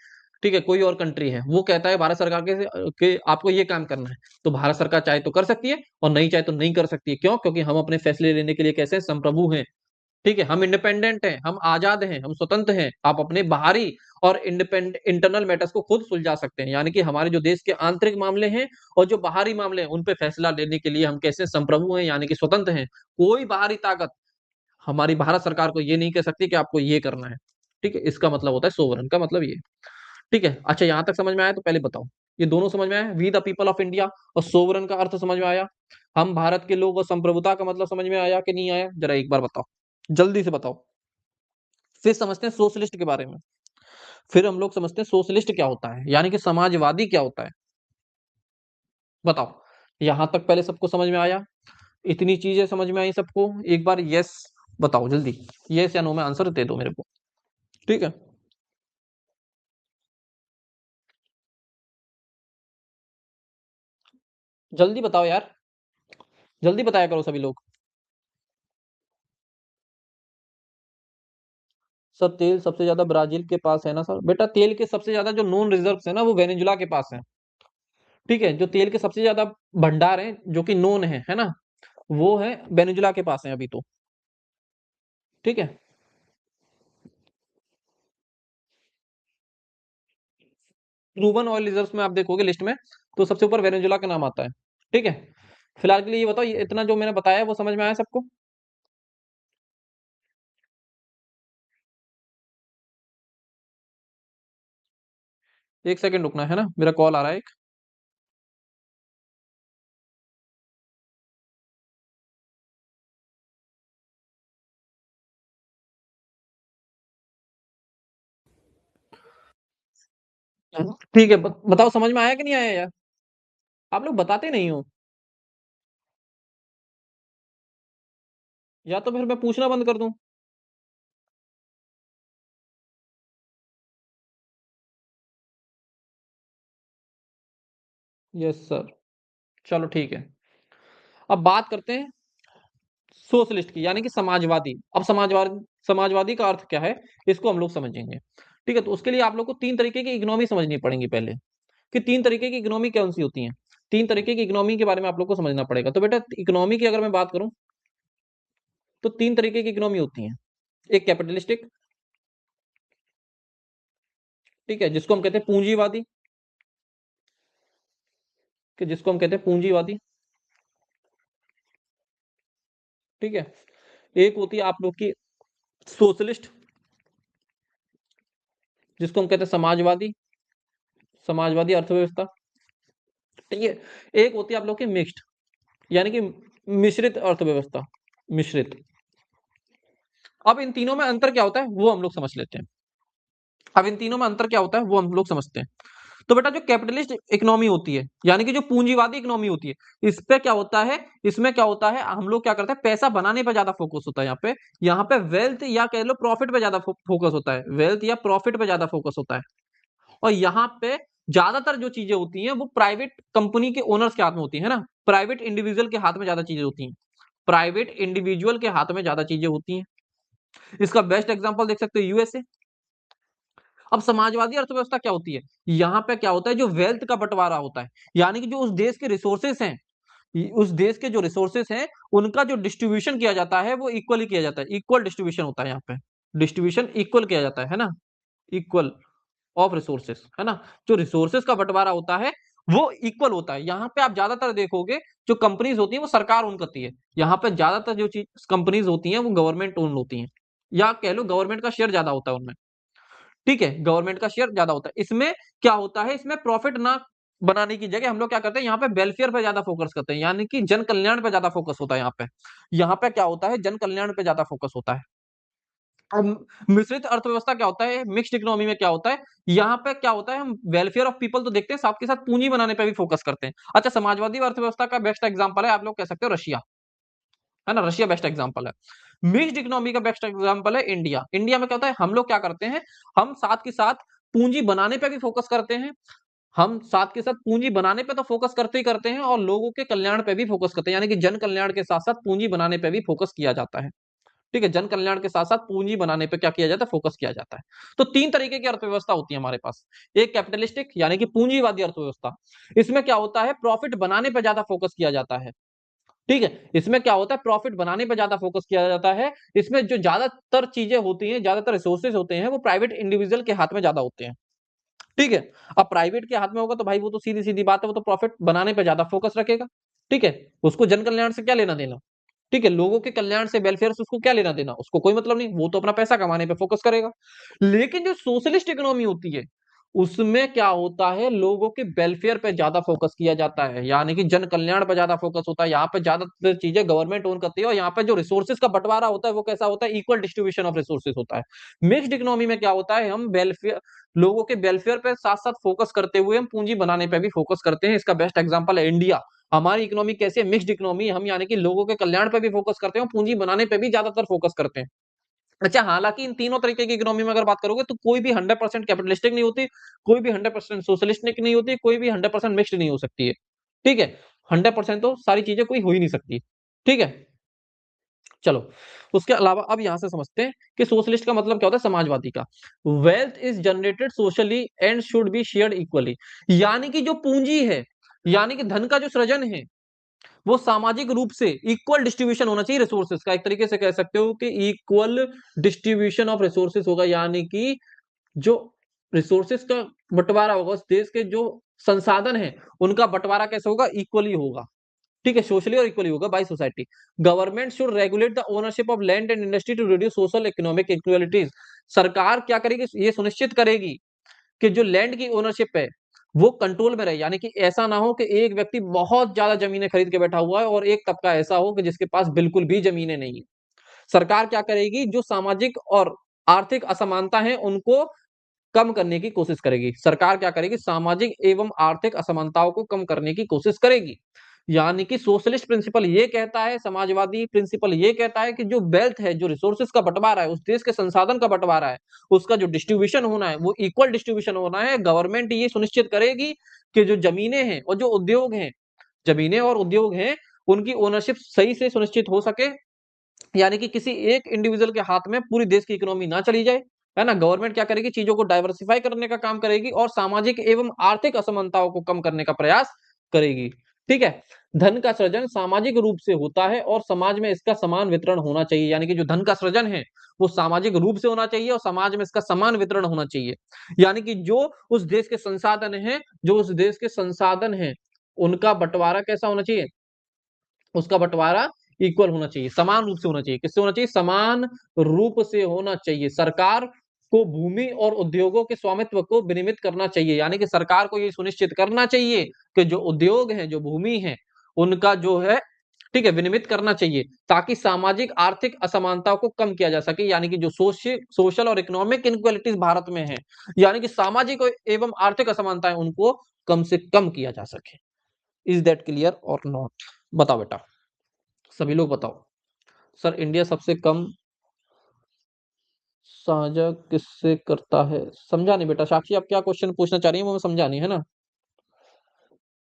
ठीक है, कोई और कंट्री है, वो कहता है भारत सरकार के आपको ये काम करना है, तो भारत सरकार चाहे तो कर सकती है और नहीं चाहे तो नहीं कर सकती है। क्यों? क्योंकि हम अपने फैसले लेने के लिए कैसे हैं, संप्रभु हैं। ठीक है, हम इंडिपेंडेंट हैं, हम आजाद हैं, हम स्वतंत्र हैं। आप अपने बाहरी और इंटरनल मैटर्स को खुद सुलझा सकते हैं। यानी कि हमारे जो देश के आंतरिक मामले हैं और जो बाहरी मामले हैं उन पे फैसला लेने के लिए हम कैसे संप्रभु हैं, यानी कि स्वतंत्र हैं। कोई बाहरी ताकत हमारी भारत सरकार को ये नहीं कह सकती कि आपको ये करना है। ठीक है, इसका मतलब होता है सोवरन का मतलब ये। ठीक है, अच्छा यहां तक समझ में आया? तो पहले बताओ, ये दोनों समझ में आया, we the people of India और सोवरन का अर्थ समझ में आया? हम भारत के लोग और संप्रभुता का मतलब समझ में आया कि नहीं आया? जरा एक बार बताओ, जल्दी से बताओ। फिर समझते हैं सोशलिस्ट के बारे में। फिर हम लोग समझते हैं सोशलिस्ट क्या होता है, यानी कि समाजवादी क्या होता है। बताओ, यहां तक पहले सबको समझ में आया? इतनी चीजें समझ में आई सबको? एक बार यस बताओ जल्दी, यस या नो में आंसर दे दो मेरे को। ठीक है, जल्दी बताओ यार, जल्दी बताया करो सभी लोग। सर तेल सबसे ज्यादा ब्राजील के पास है ना सर। बेटा तेल के सबसे ज्यादा जो नॉन रिजर्व है ना वो वेनेजुला के पास है। ठीक है, जो तेल के सबसे ज्यादा भंडार हैं जो कि नोन है ना, वो है वेनेजुला के पास है अभी तो। ठीक है, प्रूवन ऑयल रिजर्व्स में आप देखोगे लिस्ट में तो सबसे ऊपर वेनेजुला का नाम आता है। ठीक है, फिलहाल के लिए ये बताओ, ये इतना जो मैंने बताया वो समझ में आया सबको? एक सेकंड रुकना है ना, मेरा कॉल आ रहा है एक। ठीक है, बताओ समझ में आया कि नहीं आया यार? आप लोग बताते नहीं हो, या तो फिर मैं पूछना बंद कर दूं। यस सर, चलो ठीक है। अब बात करते हैं सोशलिस्ट की, यानी कि समाजवादी। अब समाजवादी, समाजवादी का अर्थ क्या है, इसको हम लोग समझेंगे। ठीक है, तो उसके लिए आप लोग को तीन तरीके की इकोनॉमी समझनी पड़ेगी पहले, कि तीन तरीके की इकोनॉमी कौन सी होती है। तीन तरीके की इकोनॉमी के बारे में आप लोग को समझना पड़ेगा। तो बेटा इकोनॉमी की अगर मैं बात करूं तो तीन तरीके की इकोनॉमी होती है। एक कैपिटलिस्टिक, ठीक है, जिसको हम कहते हैं पूंजीवादी, कि जिसको हम कहते हैं पूंजीवादी। ठीक है, एक होती है आप लोग की सोशलिस्ट, जिसको हम कहते हैं समाजवादी, समाजवादी अर्थव्यवस्था। ठीक है, एक होती है आप लोग की मिक्स्ड, यानी कि मिश्रित अर्थव्यवस्था, मिश्रित। अब इन तीनों में अंतर क्या होता है वो हम लोग समझ लेते हैं। अब इन तीनों में अंतर क्या होता है वो हम लोग समझते हैं। तो बेटा जो कैपिटलिस्ट इकोनॉमी होती है, यानी कि जो पूंजीवादी इकोनॉमी होती है, इस पे क्या होता है, इसमें क्या होता है, हम लोग क्या करते हैं, पैसा बनाने पे ज्यादा फोकस होता है। यहाँ पे वेल्थ या कह लो प्रॉफिट पे ज्यादा फोकस होता है, वेल्थ या प्रॉफिट पे ज्यादा फोकस होता है। और यहाँ पे ज्यादातर जो चीजें होती हैं वो प्राइवेट कंपनी के ओनर्स के हाथ में होती है ना, प्राइवेट इंडिविजुअल के हाथ में ज्यादा चीजें होती हैं, प्राइवेट इंडिविजुअल के हाथ में ज्यादा चीजें होती हैं। इसका बेस्ट एग्जांपल देख सकते हो यूएसए। अब समाजवादी अर्थव्यवस्था क्या होती है, यहाँ पे क्या होता है, जो वेल्थ का बंटवारा होता है, यानी कि जो उस देश के रिसोर्सेस हैं, उस देश के जो रिसोर्सेस हैं उनका जो डिस्ट्रीब्यूशन किया जाता है वो इक्वली किया जाता है, इक्वल डिस्ट्रीब्यूशन होता है यहाँ पे। डिस्ट्रीब्यूशन इक्वल किया जाता है ना, इक्वल ऑफ रिसोर्सेस, है ना। जो रिसोर्सेस का बंटवारा होता है वो इक्वल होता है। यहाँ पे आप ज्यादातर देखोगे जो कंपनीज होती है वो सरकार ओन करती है। यहाँ पे ज्यादातर जो चीज कंपनीज होती हैं वो गवर्नमेंट ओन होती हैं, या कह लो गवर्नमेंट का शेयर ज्यादा होता है उनमें। ठीक है, गवर्नमेंट का शेयर ज्यादा होता है। इसमें क्या होता है, इसमें प्रॉफिट ना बनाने की जगह हम लोग क्या करते हैं, यहाँ पे वेलफेयर पे ज्यादा फोकस करते हैं, यानी कि जन कल्याण पे ज्यादा फोकस होता है। यहाँ पे क्या होता है, जन कल्याण पे ज्यादा फोकस होता है। अब मिश्रित अर्थव्यवस्था क्या होता है, मिक्स्ड इकोनॉमी में क्या होता है, यहाँ पे क्या होता है, हम वेलफेयर ऑफ पीपल तो देखते हैं, साथ के साथ पूंजी बनाने पे भी फोकस करते हैं। अच्छा, समाजवादी अर्थव्यवस्था का बेस्ट एग्जांपल है, आप लोग कह सकते हो रशिया, है ना, रशिया बेस्ट एग्जांपल है। मिक्स्ड इकोनॉमी का बेस्ट एग्जांपल है इंडिया। इंडिया में क्या होता है, हम लोग क्या करते हैं, हम साथ के साथ पूंजी बनाने पे भी फोकस करते हैं, हम साथ के साथ पूंजी बनाने पे तो फोकस करते ही करते हैं, और लोगों के कल्याण पे भी फोकस करते हैं, यानी कि जन कल्याण के साथ साथ पूंजी बनाने पे भी फोकस किया जाता है। ठीक है, जन कल्याण के साथ साथ पूंजी बनाने पे क्या किया जाता है, फोकस किया जाता है। तो तीन तरीके की अर्थव्यवस्था होती है हमारे पास। एक कैपिटलिस्टिक, यानी कि पूंजीवादी अर्थव्यवस्था, इसमें क्या होता है, प्रॉफिट बनाने पे ज्यादा फोकस किया जाता है। ठीक है, इसमें क्या होता है, प्रॉफिट बनाने पे ज्यादा फोकस किया जाता है। इसमें जो ज्यादातर चीजें होती हैं, ज्यादातर रिसोर्सेज होते हैं वो प्राइवेट इंडिविजुअल के हाथ में ज्यादा होते हैं। ठीक है, अब प्राइवेट के हाथ में होगा तो भाई वो तो सीधी सीधी बात है, वो तो प्रॉफिट बनाने पे ज्यादा फोकस रखेगा। ठीक है, उसको जन कल्याण से क्या लेना देना। ठीक है, लोगों के कल्याण से, वेलफेयर से उसको क्या लेना देना, उसको कोई मतलब नहीं, वो तो अपना पैसा कमाने पे फोकस करेगा। लेकिन जो सोशलिस्ट इकोनॉमी होती है उसमें क्या होता है, लोगों के वेलफेयर पे ज्यादा फोकस किया जाता है, यानी कि जन कल्याण पे ज्यादा फोकस होता है। यहाँ पे ज्यादातर चीजें गवर्नमेंट ओन करती है, और यहाँ पे जो रिसोर्सेज का बंटवारा होता है वो कैसा होता है, इक्वल डिस्ट्रीब्यूशन ऑफ रिसोर्सेज होता है। मिक्स्ड इकोनॉमी में क्या होता है, हम वेलफेयर, लोगों के वेलफेयर पे साथ साथ फोकस करते हुए हम पूंजी बनाने पे भी फोकस करते हैं। इसका बेस्ट एग्जांपल है इंडिया। हमारी इकोनॉमी कैसी है, मिक्स्ड इकोनॉमी, हम यानी कि लोगों के कल्याण पे भी फोकस करते हैं और पूंजी बनाने पे भी ज्यादातर फोकस करते हैं। अच्छा, हालांकि इन तीनों तरीके की इकोनॉमी में अगर बात करोगे तो कोई भी 100% कैपिटलिस्टिक नहीं होती, कोई भी 100% सोशलिस्टिक नहीं होती, कोई भी 100% मिक्स्ड नहीं हो सकती है। ठीक है, 100% तो सारी चीजें कोई हो ही नहीं सकती। ठीक है, चलो, उसके अलावा अब यहां से समझते हैं कि सोशलिस्ट का मतलब क्या होता है, समाजवादी का। Wealth is generated socially and should be shared equally, यानी कि जो पूंजी है, यानी कि धन का जो सृजन है, वो सामाजिक रूप से इक्वल डिस्ट्रीब्यूशन होना चाहिए रिसोर्सेज का। एक तरीके से कह सकते हो कि इक्वल डिस्ट्रीब्यूशन ऑफ रिसोर्सेज होगा, यानी कि जो रिसोर्सेज का बंटवारा होगा, उस देश के जो संसाधन है उनका बंटवारा कैसे होगा, इक्वली होगा। ठीक है, सोशली और इक्वली होगा by society. Government should regulate the ownership of land and industry to reduce social economic equalities. सरकार क्या करेगी, ये सुनिश्चित करेगी कि जो लैंड की ओनरशिप है वो कंट्रोल में रहे, यानी कि ऐसा ना हो कि एक व्यक्ति बहुत ज्यादा जमीनें खरीद के बैठा हुआ है और एक तबका ऐसा हो कि जिसके पास बिल्कुल भी जमीनें नहीं है। सरकार क्या करेगी, जो सामाजिक और आर्थिक असमानता है उनको कम करने की कोशिश करेगी। सरकार क्या करेगी, सामाजिक एवं आर्थिक असमानताओं को कम करने की कोशिश करेगी। यानी कि सोशलिस्ट प्रिंसिपल ये कहता है, समाजवादी प्रिंसिपल ये कहता है कि जो वेल्थ है, जो रिसोर्सेज का बंटवारा है, उस देश के संसाधन का बंटवारा है, उसका जो डिस्ट्रीब्यूशन होना है वो इक्वल डिस्ट्रीब्यूशन होना है। गवर्नमेंट ये सुनिश्चित करेगी कि जो जमीनें हैं और जो उद्योग हैं, जमीनें और उद्योग हैं, उनकी ओनरशिप सही से सुनिश्चित हो सके, यानी कि किसी एक इंडिविजुअल के हाथ में पूरी देश की इकोनॉमी ना चली जाए, है ना। गवर्नमेंट क्या करेगी, चीजों को डाइवर्सिफाई करने का काम करेगी और सामाजिक एवं आर्थिक असमानताओं को कम करने का प्रयास करेगी। ठीक है, धन का सृजन सामाजिक रूप से होता है और समाज में इसका समान वितरण होना चाहिए, यानी कि जो धन का सृजन है वो सामाजिक रूप से होना चाहिए और समाज में इसका समान वितरण होना चाहिए। यानी कि जो उस देश के संसाधन है, जो उस देश के संसाधन है, उनका बंटवारा कैसा होना चाहिए, उसका बंटवारा इक्वल होना चाहिए, समान रूप से होना चाहिए। किससे होना चाहिए, समान रूप से होना चाहिए। सरकार को भूमि और उद्योगों के स्वामित्व को विनियमित करना चाहिए, यानी कि सरकार को ये सुनिश्चित करना चाहिए कि जो उद्योग है, जो भूमि है, उनका जो है, ठीक है, विनियमित करना चाहिए, ताकि सामाजिक आर्थिक असमानताओं को कम किया जा सके। यानी कि जो सोशल और इकोनॉमिक इनक्वालिटीज भारत में है, यानी कि सामाजिक एवं आर्थिक असमानताएं, उनको कम से कम किया जा सके। इज दैट क्लियर और नॉट? बताओ बेटा, सभी लोग बताओ। सर, इंडिया सबसे कम साझा किससे करता है? समझा नहीं बेटा। साक्षी, आप क्या क्वेश्चन पूछना चाह रही हैं वो मैं समझा नहीं, है ना।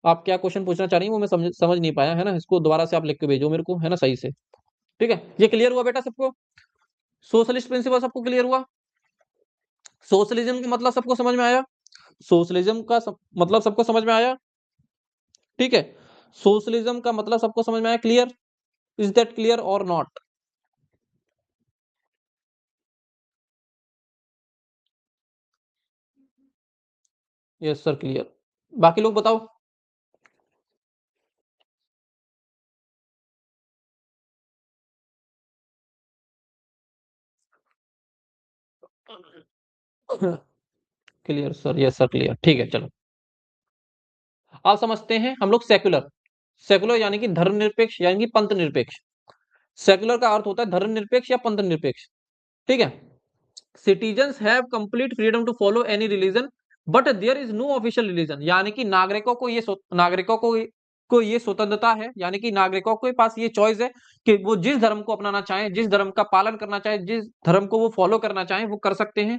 आप क्या क्वेश्चन पूछना चाह रही हैं वो मैं समझ नहीं पाया, है ना। इसको दोबारा से आप लिख के भेजो मेरे को, है ना, सही से। ठीक है, ये क्लियर हुआ बेटा सबको? सोशलिस्ट प्रिंसिपल सबको क्लियर हुआ? सोशलिज्म का मतलब सबको समझ में आया? सोशलिज्म का मतलब सबको समझ में आया? ठीक है, सोशलिज्म का मतलब सबको समझ में आया? क्लियर? इज दैट क्लियर और नॉट? Yes sir, clear. बाकी लोग बताओ। Clear sir, yes sir, clear. ठीक है, चलो अब समझते हैं हम लोग सेक्युलर। सेक्युलर यानी कि धर्मनिरपेक्ष, यानी कि पंथ निरपेक्ष। सेक्युलर का अर्थ होता है धर्मनिरपेक्ष या पंथ निरपेक्ष। ठीक है, citizens have complete freedom to follow any religion but there is no official religion, यानी कि नागरिकों को ये स्वतंत्रता है, यानी कि नागरिकों के पास ये चॉइस है कि वो जिस धर्म को अपनाना चाहें, जिस धर्म का पालन करना चाहे, जिस धर्म को वो फॉलो करना चाहें वो कर सकते हैं।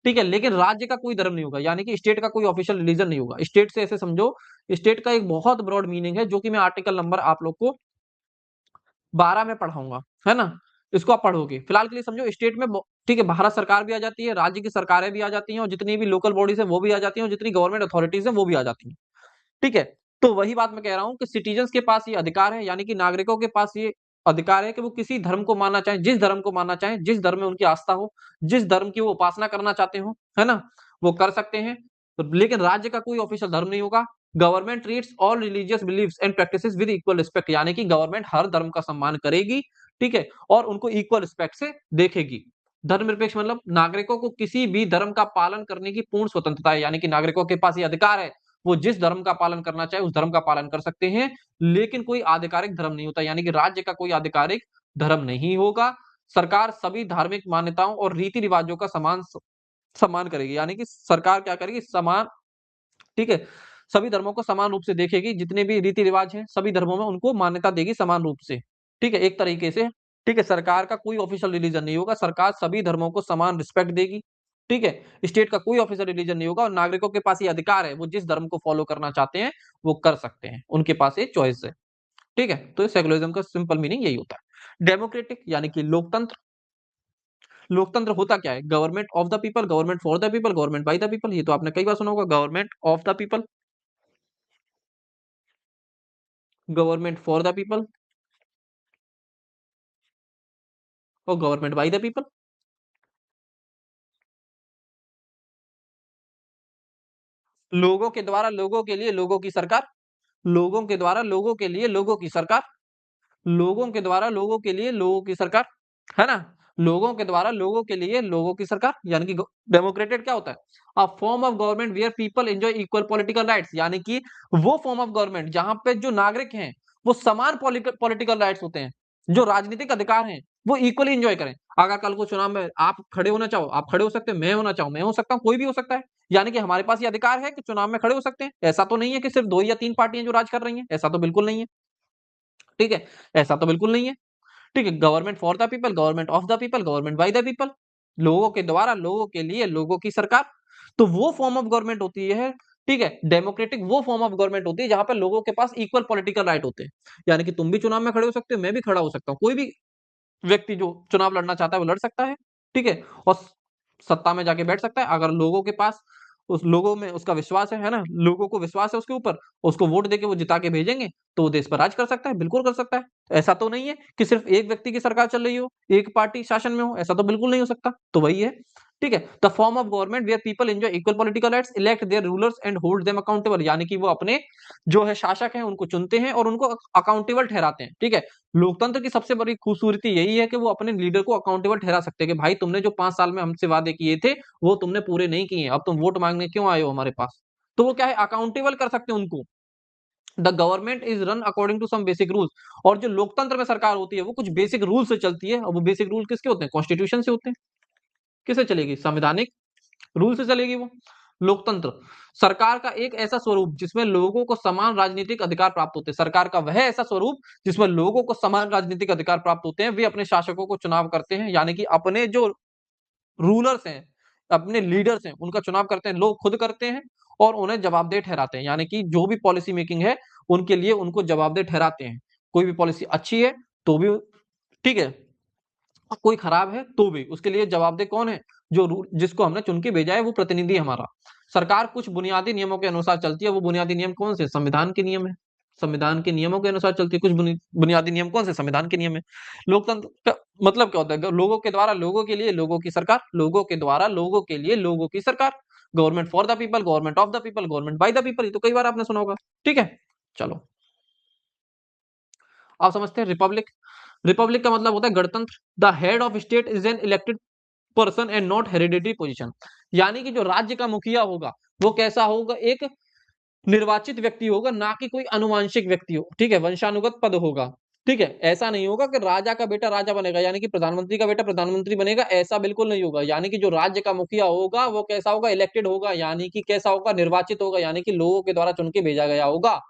ठीक है, लेकिन राज्य का कोई धर्म नहीं होगा, यानी कि स्टेट का कोई ऑफिशियल रिलीजन नहीं होगा। स्टेट से ऐसे समझो, स्टेट का एक बहुत ब्रॉड मीनिंग है जो कि मैं आर्टिकल नंबर आप लोग को 12 में पढ़ाऊंगा, है ना। इसको आप पढ़ोगे। फिलहाल के लिए समझो स्टेट में ठीक है, भारत सरकार भी आ जाती है, राज्य की सरकारें भी आ जाती हैं और जितनी भी लोकल बॉडीज है वो भी आ जाती हैं और जितनी गवर्नमेंट अथॉरिटीज है वो भी आ जाती हैं। ठीक है, तो वही बात मैं कह रहा हूं कि सिटीजन्स के पास ये अधिकार है, यानी कि नागरिकों के पास ये अधिकार है कि वो किसी धर्म को मानना चाहें, जिस धर्म को मानना चाहें, जिस धर्म में उनकी आस्था हो, जिस धर्म की वो उपासना करना चाहते हो, है ना, वो कर सकते हैं। लेकिन राज्य का कोई ऑफिशियल धर्म नहीं होगा। Government treats all religious beliefs and practices with equal respect, यानी कि गवर्नमेंट हर धर्म का सम्मान करेगी, ठीक है, और उनको इक्वल रिस्पेक्ट से देखेगी। धर्मनिरपेक्ष मतलब नागरिकों को किसी भी धर्म का पालन करने की पूर्ण स्वतंत्रता है, यानी कि नागरिकों के पास ये अधिकार है, वो जिस धर्म का पालन करना चाहे उस धर्म का पालन कर सकते हैं, लेकिन कोई आधिकारिक धर्म नहीं होता, यानी कि राज्य का कोई आधिकारिक धर्म नहीं होगा। सरकार सभी धार्मिक मान्यताओं और रीति रिवाजों का सम्मान करेगी, यानी कि सरकार क्या करेगी, समान, ठीक है, सभी धर्मों को समान रूप से देखेगी, जितने भी रीति रिवाज हैं सभी धर्मों में उनको मान्यता देगी समान रूप से। ठीक है, एक तरीके से। ठीक है, सरकार का कोई ऑफिशियल रिलीजन नहीं होगा, सरकार सभी धर्मों को समान रिस्पेक्ट देगी। ठीक है, स्टेट का कोई ऑफिशियल रिलीजन नहीं होगा और नागरिकों के पास ये अधिकार है, वो जिस धर्म को फॉलो करना चाहते हैं वो कर सकते हैं, उनके पास ये चॉइस है। ठीक है, तो सेकुलरिज्म का सिंपल मीनिंग यही होता है। डेमोक्रेटिक यानी कि लोकतंत्र। लोकतंत्र होता क्या है? Government of the people, government for the people, government by the people. ये तो आपने कई बार सुना होगा, government of the people, government for the people और गवर्नमेंट बाय द पीपल। लोगों के द्वारा लोगों के लिए लोगों की सरकार, लोगों के द्वारा लोगों के लिए लोगों की सरकार, लोगों के द्वारा लोगों के लिए लोगों की सरकार, है ना? लोगों के द्वारा लोगों के लिए लोगों की सरकार यानी कि डेमोक्रेटेड क्या होता है? A form of government where people enjoy equal political rights, यानी कि वो फॉर्म ऑफ गवर्नमेंट जहां पे जो नागरिक हैं वो समान पॉलिटिकल राइट्स होते हैं, जो राजनीतिक अधिकार हैं वो इक्वली एंजॉय करें। अगर कल को चुनाव में आप खड़े होना चाहो, आप खड़े हो सकते हैं, मैं होना चाहूं, मैं हो सकता हूं, कोई भी हो सकता है। यानी कि हमारे पास ये अधिकार है कि चुनाव में खड़े हो सकते हैं। ऐसा तो नहीं है कि सिर्फ 2 या 3 पार्टियां जो राज कर रही हैं, ऐसा तो बिल्कुल नहीं है। ठीक है? ऐसा तो बिल्कुल नहीं है। ठीक है? Government for the people, government of the people, government by the people, लोगों के द्वारा लोगों के लिए लोगों की सरकार। तो वो फॉर्म ऑफ गवर्नमेंट होती है, ठीक है, डेमोक्रेटिक वो फॉर्म ऑफ गवर्नमेंट होती है जहां पर लोगों के पास इक्वल पॉलिटिकल राइट होते हैं। यानी कि तुम भी चुनाव में खड़े हो सकते हो, मैं भी खड़ा हो सकता हूं, कोई भी व्यक्ति जो चुनाव लड़ना चाहता है वो लड़ सकता है। ठीक है? और सत्ता में जाके बैठ सकता है अगर लोगों के पास उस लोगों में उसका विश्वास है ना? लोगों को विश्वास है उसके ऊपर, उसको वोट देके वो जिता के भेजेंगे, तो वो देश पर राज कर सकता है, बिल्कुल कर सकता है। ऐसा तो नहीं है कि सिर्फ एक व्यक्ति की सरकार चल रही हो, एक पार्टी शासन में हो, ऐसा तो बिल्कुल नहीं हो सकता। तो वही है, ठीक है? The form of government where people enjoy equal political rights, elect their rulers and hold them accountable, यानी कि वो अपने जो है शासक हैं उनको चुनते हैं और उनको अकाउंटेबल ठहराते हैं। ठीक है? लोकतंत्र की सबसे बड़ी खूबसूरती यही है कि वो अपने लीडर को अकाउंटेबल ठहरा सकते हैं कि भाई तुमने जो 5 साल में हमसे वादे किए थे, वो तुमने पूरे नहीं किए हैं। अब तुम वोट मांगने क्यों आए हो हमारे पास? तो वो क्या है, अकाउंटेबल कर सकते हैं उनको। The government is run according to some basic rules, और जो लोकतंत्र में सरकार होती है वो कुछ बेसिक रूल से चलती है, और वो बेसिक रूल किसके होते हैं? कॉन्स्टिट्यूशन से होते हैं। किससे चलेगी? संवैधानिक रूल से चलेगी वो। लोकतंत्र सरकार का एक ऐसा स्वरूप जिसमें लोगों को समान राजनीतिक अधिकार प्राप्त होते हैं। सरकार का वह ऐसा स्वरूप जिसमें लोगों को समान राजनीतिक अधिकार प्राप्त होते हैं। वे अपने शासकों को चुनाव करते हैं, यानी कि अपने जो रूलर्स हैं, अपने लीडर्स हैं, उनका चुनाव करते हैं, लोग खुद करते हैं और उन्हें जवाबदेह ठहराते हैं। यानी कि जो भी पॉलिसी मेकिंग है, उनके लिए उनको जवाबदेह ठहराते हैं। कोई भी पॉलिसी अच्छी है तो भी ठीक है, कोई खराब है तो भी उसके लिए जवाबदेह कौन है? जो जिसको हमने चुन के भेजा है, वो प्रतिनिधि हमारा। सरकार कुछ बुनियादी नियमों के अनुसार चलती है। वो बुनियादी नियम कौन से? संविधान के नियम है। संविधान के नियमों के अनुसार चलती है। कुछ बुनियादी नियम कौन से? संविधान के नियम है। लोकतंत्र का मतलब क्या होता है? लोगों के द्वारा लोगों के लिए लोगों की सरकार, लोगों के द्वारा लोगों के लिए लोगों की सरकार, government for the people, government of the people, government by the people. ये तो कई बार आपने सुना होगा। ठीक है? चलो, आप समझते हैं रिपब्लिक। रिपब्लिक का मतलब होता है गणतंत्र। The head of state is an elected person and not hereditary position, यानी कि जो राज्य का मुखिया होगा वो कैसा होगा? एक निर्वाचित व्यक्ति होगा, ना कि कोई अनुवांशिक व्यक्ति हो। ठीक है? वंशानुगत पद होगा। ठीक है? ऐसा नहीं होगा कि राजा का बेटा राजा बनेगा, यानी कि प्रधानमंत्री का बेटा प्रधानमंत्री बनेगा, ऐसा बिल्कुल नहीं होगा। यानी कि जो राज्य का मुखिया होगा वो कैसा होगा? इलेक्टेड होगा, यानी कि कैसा होगा? निर्वाचित होगा, यानी कि लोगों के द्वारा चुन के भेजा गया होगा।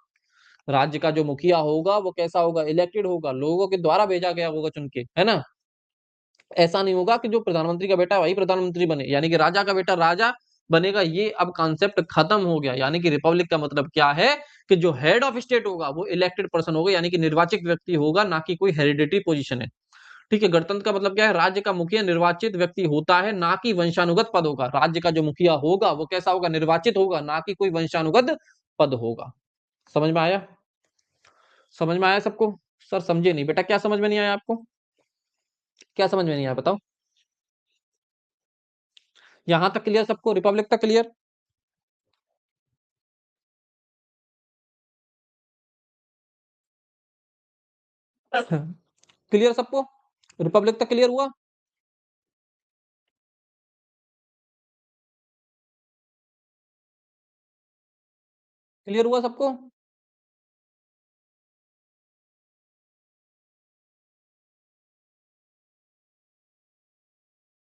राज्य का जो मुखिया होगा वो कैसा होगा? इलेक्टेड होगा, लोगों के द्वारा भेजा गया होगा चुन के, है ना? ऐसा नहीं होगा कि जो प्रधानमंत्री का बेटा वही प्रधानमंत्री बने, यानी कि राजा का बेटा राजा बनेगा, ये अब कॉन्सेप्ट खत्म हो गया। यानी कि रिपब्लिक का मतलब क्या है कि जो हेड ऑफ स्टेट होगा वो इलेक्टेड पर्सन होगा, यानी कि निर्वाचित व्यक्ति होगा, ना कि कोई हेरिडिटरी पोजीशन है। ठीक है? गणतंत्र का मतलब क्या है? राज्य का मुखिया निर्वाचित व्यक्ति होता है, ना कि वंशानुगत पद होगा। राज्य का जो मुखिया होगा वो कैसा होगा? निर्वाचित होगा, ना कि कोई वंशानुगत पद होगा। समझ में आया? समझ में आया सबको? सर समझे नहीं बेटा, क्या समझ में नहीं आया आपको? क्या समझ में नहीं आया बताओ? यहां तक क्लियर सबको? रिपब्लिक तक क्लियर? क्लियर सबको? रिपब्लिक तक क्लियर हुआ? क्लियर हुआ सबको?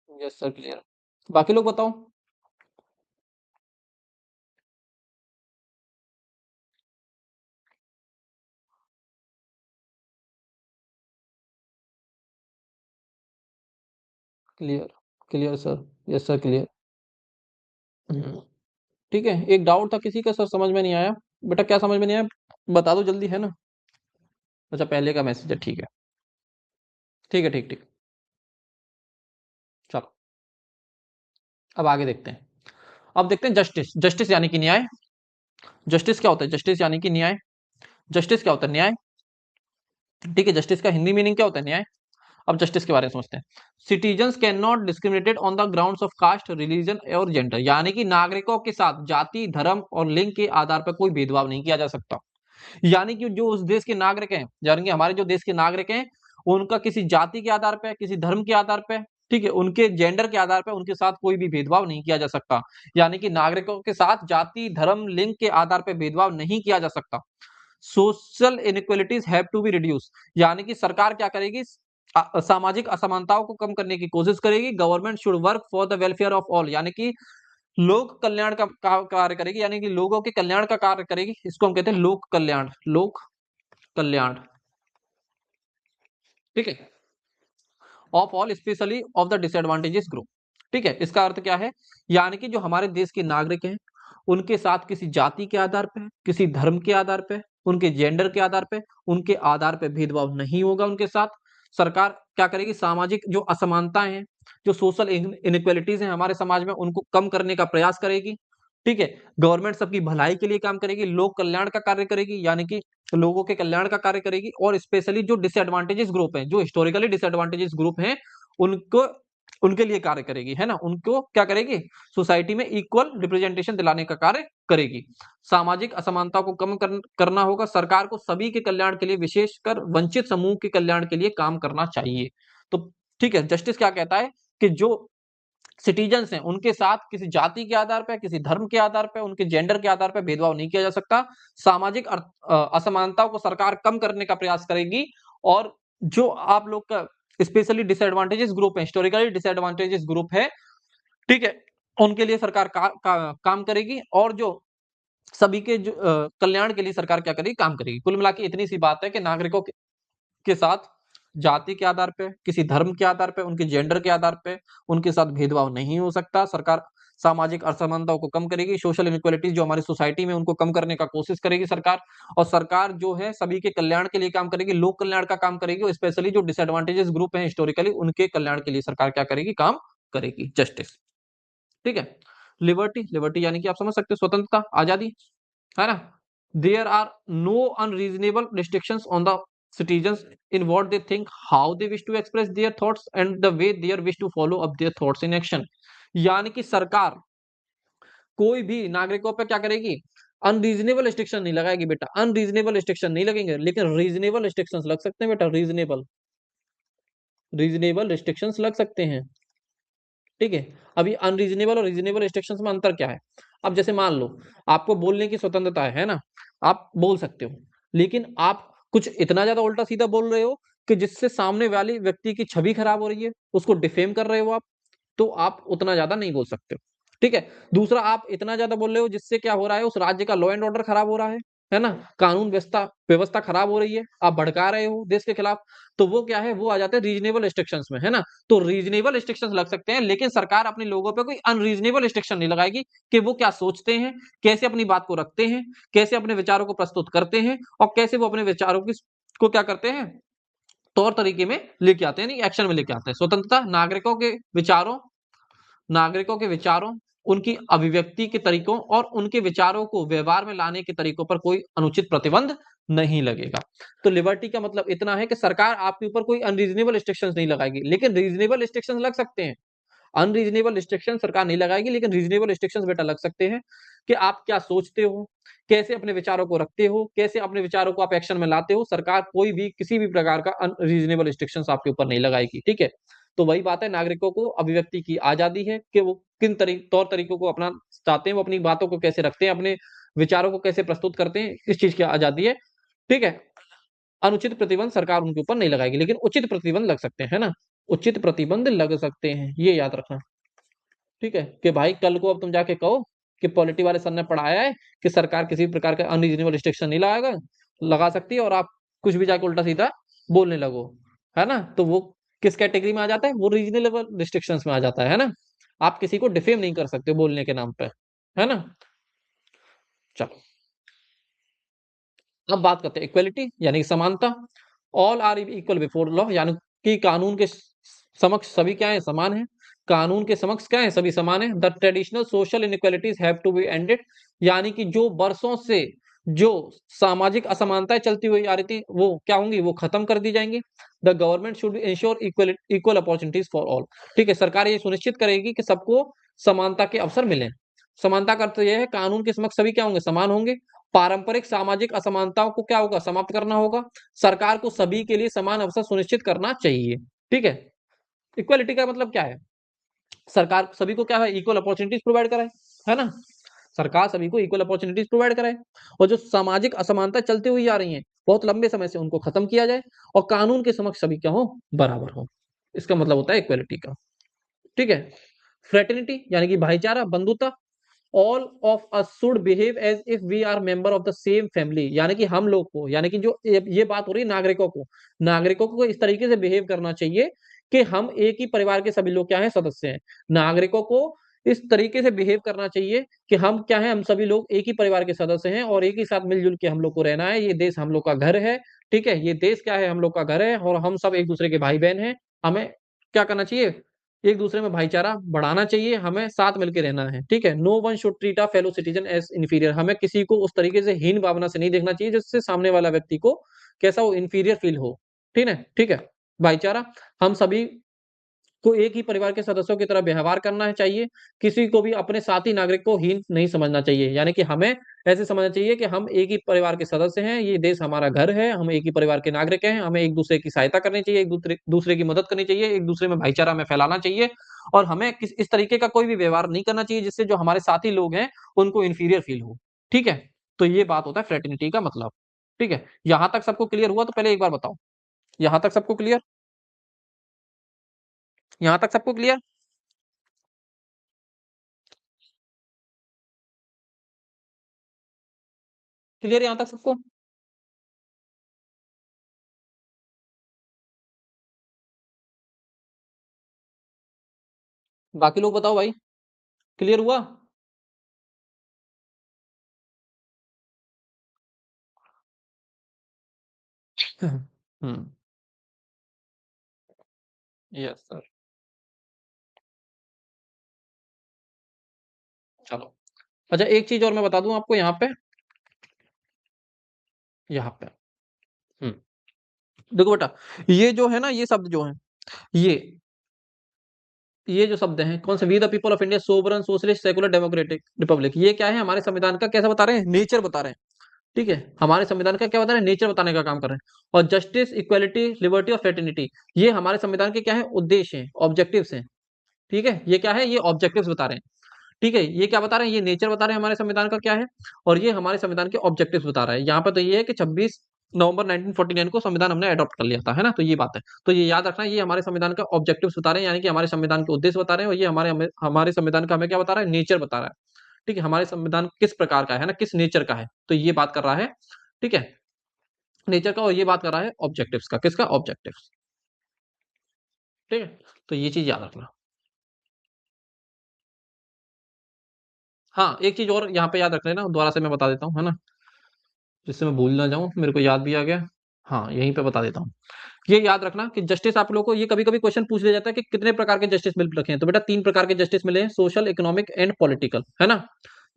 Yes sir clear. बाकी लोग बताओ। Clear, clear sir. Yes sir clear. ठीक है, एक डाउट था किसी का, सर समझ में नहीं आया। बेटा क्या समझ में नहीं आया? बता दो जल्दी, है ना? अच्छा, पहले का मैसेज है, ठीक है। ठीक है, ठीक ठीक। चलो अब आगे देखते हैं। अब देखते हैं जस्टिस। जस्टिस यानी कि न्याय। जस्टिस क्या होता है? जस्टिस यानी कि न्याय। जस्टिस क्या होता है? न्याय। ठीक है, जस्टिस का हिंदी मीनिंग क्या होता है? न्याय। अब जस्टिस के बारे में समझते हैं। Citizens can not discriminated on the grounds of caste, religion और जेंडर, यानी कि नागरिकों के साथ जाति, धर्म और लिंग के आधार पर कोई भेदभाव नहीं किया जा सकता। यानी कि जो उस देश के नागरिक हैं, यानी कि हमारे जो देश के नागरिक हैं, उनका किसी जाति के आधार पे, किसी धर्म के आधार पे, ठीक है, उनके जेंडर के आधार पे उनके साथ कोई भी भेदभाव नहीं किया जा सकता। यानी कि नागरिकों के साथ जाति, धर्म, लिंग के आधार पे भेदभाव नहीं किया जा सकता। Social inequalities have to be reduce, यानी कि सरकार क्या करेगी? सामाजिक असमानताओं को कम करने की कोशिश करेगी। Government should work for the welfare of all, यानी कि लोक कल्याण का कार्य करेगी, यानी कि लोगों के कल्याण का कार्य करेगी। इसको हम कहते हैं लोक कल्याण। लोक कल्याण, ठीक है, of all specially of the disadvantages group. ठीक है, इसका अर्थ क्या है? यानी कि जो हमारे देश के नागरिक हैं, उनके साथ किसी जाति के आधार पे, किसी धर्म के आधार पे, उनके जेंडर के आधार पे, उनके आधार पे भेदभाव नहीं होगा उनके साथ। सरकार क्या करेगी? सामाजिक जो असमानताएं हैं, जो सोशल इनइक्वालिटीज हैं हमारे समाज में, उनको कम करने का प्रयास करेगी। ठीक है, गवर्नमेंट सबकी भलाई के लिए काम करेगी, लोक कल्याण का कार्य करेगी, यानी कि लोगों के कल्याण का कार्य करेगी। और स्पेशली जो डिसएडवांटेजेस ग्रुप हैं, जो हिस्टोरिकली डिसएडवांटेजेस ग्रुप हैं, उनको उनके लिए कार्य करेगी, है ना। उनको क्या करेगी? सोसाइटी में इक्वल रिप्रेजेंटेशन दिलाने का कार्य करेगी। सामाजिक असमानता को कम करना होगा। सरकार को सभी के कल्याण के लिए, विशेषकर वंचित समूह के कल्याण के लिए काम करना चाहिए। तो ठीक है, जस्टिस क्या कहता है कि जो सिटीजन्स हैं, उनके साथ किसी जाति के आधार पे, किसी धर्म के आधार पे, उनके जेंडर के आधार पे भेदभाव नहीं किया जा सकता। सामाजिक असमानताओं को सरकार कम करने का प्रयास करेगी। और जो आप लोग का स्पेशली डिसएडवांटेजेस ग्रुप है, हिस्टोरिकली डिसएडवांटेजेस ग्रुप है, ठीक है, उनके लिए सरकार काम करेगी। और जो सभी के जो कल्याण के लिए सरकार क्या करेगी? काम करेगी। कुल मिला के इतनी सी बात है कि नागरिकों के साथ जाति के आधार पे, किसी धर्म के आधार पे, उनके जेंडर के आधार पे उनके साथ भेदभाव नहीं हो सकता। सरकार सामाजिक असमानताओं को कम करेगी। सोशल इनइक्वालिटीज जो हमारी सोसाइटी में, उनको कम करने का कोशिश करेगी सरकार। और सरकार जो है सभी के कल्याण के लिए काम करेगी, लोक कल्याण का काम करेगी। और स्पेशली जो डिसएडवांटेजेस ग्रुप है हिस्टोरिकली, उनके कल्याण के लिए सरकार क्या करेगी? काम करेगी। जस्टिस, ठीक है। लिबर्टी, लिबर्टी यानी कि आप समझ सकते हो स्वतंत्रता, आजादी, है ना। There are no unreasonable restrictions on the citizens in what they think, how they wish to express their thoughts and the way they wish to follow up their thoughts in action। यानी कि सरकार कोई भी नागरिकों पे क्या करेगी? Unreasonable restriction नहीं लगाएगी बेटा। अनरीजनेबल रिस्ट्रिक्शन नहीं लगेंगे, लेकिन रीजनेबल रिस्ट्रिक्शंस लग सकते हैं बेटा। रीजनेबल, रीजनेबल रिस्ट्रिक्शंस लग सकते हैं। ठीक है, अभी अनरीजनेबल और रीजनेबल रिस्ट्रिक्शंस में अंतर क्या है? अब जैसे मान लो आपको बोलने की स्वतंत्रता है ना, आप बोल सकते हो, लेकिन आप कुछ इतना ज्यादा उल्टा सीधा बोल रहे हो कि जिससे सामने वाली व्यक्ति की छवि खराब हो रही है, उसको डिफेम कर रहे हो आप, तो आप उतना ज्यादा नहीं बोल सकते हो। ठीक है, दूसरा, आप इतना ज्यादा बोल रहे हो जिससे क्या हो रहा है? उस राज्य का लॉ एंड ऑर्डर खराब हो रहा है ना, कानून व्यवस्था व्यवस्था खराब हो रही है, आप भड़का रहे हो देश के खिलाफ, तो वो क्या है? वो आ जाते हैं रीजनेबल रिस्ट्रिक्शंस में, है ना। तो रीजनेबल रिस्ट्रिक्शंस लग सकते हैं, लेकिन सरकार अपने लोगों पे कोई अनरीजनेबल रिस्ट्रिक्शन नहीं लगाएगी कि वो क्या सोचते हैं, कैसे अपनी बात को रखते हैं, कैसे अपने विचारों को प्रस्तुत करते हैं, और कैसे वो अपने विचारों की को क्या करते हैं? तौर तरीके में लेके आते हैं, नहीं एक्शन में लेके आते हैं। स्वतंत्रता, नागरिकों के विचारों, उनकी अभिव्यक्ति के तरीकों और उनके विचारों को व्यवहार में लाने के तरीकों पर कोई अनुचित प्रतिबंध नहीं लगेगा। तो लिबर्टी का मतलब इतना है कि सरकार आपके ऊपर कोई अनरीजनेबल रिस्ट्रिक्शंस नहीं लगाएगी, लेकिन रीजनेबल रिस्ट्रिक्शंस लग सकते हैं। अनरीजनेबल रिस्ट्रिक्शन सरकार नहीं लगाएगी, लेकिन रीजनेबल रिस्ट्रिक्शंस बेटा लग सकते हैं कि आप क्या सोचते हो, कैसे अपने विचारों को रखते हो, कैसे अपने विचारों को आप एक्शन में लाते हो। सरकार कोई भी किसी भी प्रकार का अनरीजनेबल रिस्ट्रिक्शंस आपके ऊपर नहीं लगाएगी। ठीक है, तो वही बात है, नागरिकों को अभिव्यक्ति की आजादी है कि वो किन तौर तरीकों को अपना चाहते हैं, वो अपनी बातों को कैसे रखते हैं, अपने विचारों को कैसे प्रस्तुत करते हैं, इस चीज की आजादी है। ठीक है, अनुचित प्रतिबंध सरकार उनके ऊपर नहीं लगाएगी, लेकिन उचित प्रतिबंध लग सकते हैं, है ना। उचित प्रतिबंध लग सकते हैं, ये याद रखना। ठीक है, कि भाई कल को अब तुम जाके कहो कि पॉलिटी वाले सर ने पढ़ाया है कि सरकार किसी भी प्रकार का अनरीजनेबल रिस्ट्रिक्शन नहीं लगा सकती, और आप कुछ भी जाके उल्टा सीधा बोलने लगो, है ना, तो वो किस कैटेगरी में आ जाता है? वो रीजनेबल रिस्ट्रिक्शंस में आ जाता है ना। आप किसी को डिफेम नहीं कर सकते बोलने के नाम पे, है ना। चलो अब बात करते हैं इक्वलिटी, यानी कि समानता। All are equal before law, यानी कि कानून के समक्ष सभी क्या है, समान है। कानून के समक्ष क्या है, सभी समान है। The traditional social inequalities have to be ended, यानी कि जो वर्षों से जो सामाजिक असमानताएं चलती हुई आ रही थी वो क्या होंगी, वो खत्म कर दी जाएंगी। The government should ensure equal equal opportunities for all, ठीक है, सरकार ये सुनिश्चित करेगी कि सबको समानता के अवसर मिले। समानता का अर्थ यह है कानून के समक्ष सभी क्या होंगे, समान होंगे। पारंपरिक सामाजिक असमानताओं को क्या होगा, समाप्त करना होगा। सरकार को सभी के लिए समान अवसर सुनिश्चित करना चाहिए, ठीक है। इक्वालिटी का मतलब क्या है, सरकार सभी को क्या है, इक्वल अपॉर्चुनिटीज प्रोवाइड कराए, है ना। सरकार सभी को इक्वल अपॉर्चुनिटीज प्रोवाइड कराए, और जो सामाजिक असमानता चलती हुई आ रही है बहुत लंबे समय से, उनको खत्म किया जाए, और कानून के समक्ष सभी क्या हो, बराबर हो। इसका मतलब होता है इक्वालिटी का, ठीक है। फ्रेटर्निटी यानी कि भाईचारा, बंधुता। All of us should behave as if we are member of the same family, यानी कि हम लोग को, यानी कि जो ये बात हो रही है नागरिकों को इस तरीके से बिहेव करना चाहिए कि हम एक ही परिवार के सभी लोग क्या है, सदस्य हैं। नागरिकों को इस तरीके से बिहेव करना चाहिए कि हम क्या है, हम सभी लोग एक ही परिवार के सदस्य हैं और एक ही साथ मिलजुल के हम लोग को रहना है। ये देश हम लोग का घर है, ठीक है, ये देश क्या है, हम लोग का घर है, और हम सब एक दूसरे के भाई बहन हैं। हमें क्या करना चाहिए, एक दूसरे में भाईचारा बढ़ाना चाहिए, हमें साथ मिलकर रहना है, ठीक है। No one should treat a fellow citizen as inferior, हमें किसी को उस तरीके से हीन भावना से नहीं देखना चाहिए जिससे सामने वाला व्यक्ति को कैसा हो, इंफीरियर फील हो, ठीक है, ठीक है। भाईचारा, हम सभी को एक ही परिवार के सदस्यों की तरह व्यवहार करना है चाहिए। किसी को भी अपने साथी नागरिक को हीन नहीं समझना चाहिए, यानी कि हमें ऐसे समझना चाहिए कि हम एक ही परिवार के सदस्य हैं, ये देश हमारा घर है, हम एक ही परिवार के नागरिक हैं, हमें एक दूसरे की सहायता करनी चाहिए, एक दूसरे दूसरे की मदद करनी चाहिए, एक दूसरे में भाईचारा में फैलाना चाहिए। और हमें किस इस तरीके का कोई भी व्यवहार नहीं करना चाहिए जिससे जो हमारे साथी लोग हैं उनको इंफीरियर फील हो, ठीक है। तो ये बात होता है फ्रेटर्निटी का मतलब, ठीक है। यहां तक सबको क्लियर हुआ, तो पहले एक बार बताओ, यहां तक सबको क्लियर, यहां तक सबको क्लियर, क्लियर यहां तक सबको। बाकी लोग बताओ भाई, क्लियर हुआ। हम्म, यस सर। चलो, अच्छा एक चीज और मैं बता दूं आपको यहाँ पे, यहाँ पे, हम्म, देखो बेटा, ये जो है ना, ये शब्द जो है, ये ये जो शब्द हैं कौन से, we the people of India sovereign socialist secular democratic republic, ये क्या है, हमारे संविधान का कैसा बता रहे हैं, नेचर बता रहे हैं, ठीक है। हमारे संविधान का क्या बता रहे हैं, नेचर बताने का काम कर रहे हैं। और जस्टिस, इक्वालिटी, लिबर्टी और फ्रेटर्निटी, ये हमारे संविधान के क्या है, उद्देश्य हैं, ऑब्जेक्टिव्स हैं, ठीक है। ये क्या है, ये ऑब्जेक्टिव्स बता रहे हैं, ठीक है। ये क्या बता रहे हैं, ये नेचर बता रहे हैं हमारे संविधान का क्या है, और ये हमारे संविधान के ऑब्जेक्टिव्स बता रहा है। यहाँ पे तो ये है कि 26 नवंबर 1949 को संविधान हमने अडॉप्ट कर लिया था, है ना, तो ये बात है। तो ये याद रखना, ये हमारे संविधान का ऑब्जेक्टिव्स बता रहे हैं, यानी कि हमारे संविधान के उद्देश्य बता रहे हैं, और ये हमारे हमारे संविधान का हमें क्या बता रहा है, नेचर बता रहा है, ठीक है। हमारे संविधान किस प्रकार का है ना, किस नेचर का है, तो ये बात कर रहा है, ठीक है, नेचर का। और ये बात कर रहा है ऑब्जेक्टिव्स का, किसका, ऑब्जेक्टिव्स, ठीक है। तो ये चीज याद रखना। हाँ, एक चीज और यहाँ पे याद रख लेना, दोबारा से मैं बता देता हूँ, है ना, जिससे मैं भूल ना जाऊं, मेरे को याद भी आ गया। हाँ, यहीं पे बता देता हूँ। ये याद रखना कि जस्टिस आप लोगों को ये कभी कभी क्वेश्चन पूछ लिया जाता है कि कितने प्रकार के जस्टिस मिल रखे हैं, तो बेटा 3 प्रकार के जस्टिस मिले हैं, सोशल, इकोनॉमिक एंड पॉलिटिकल, है ना।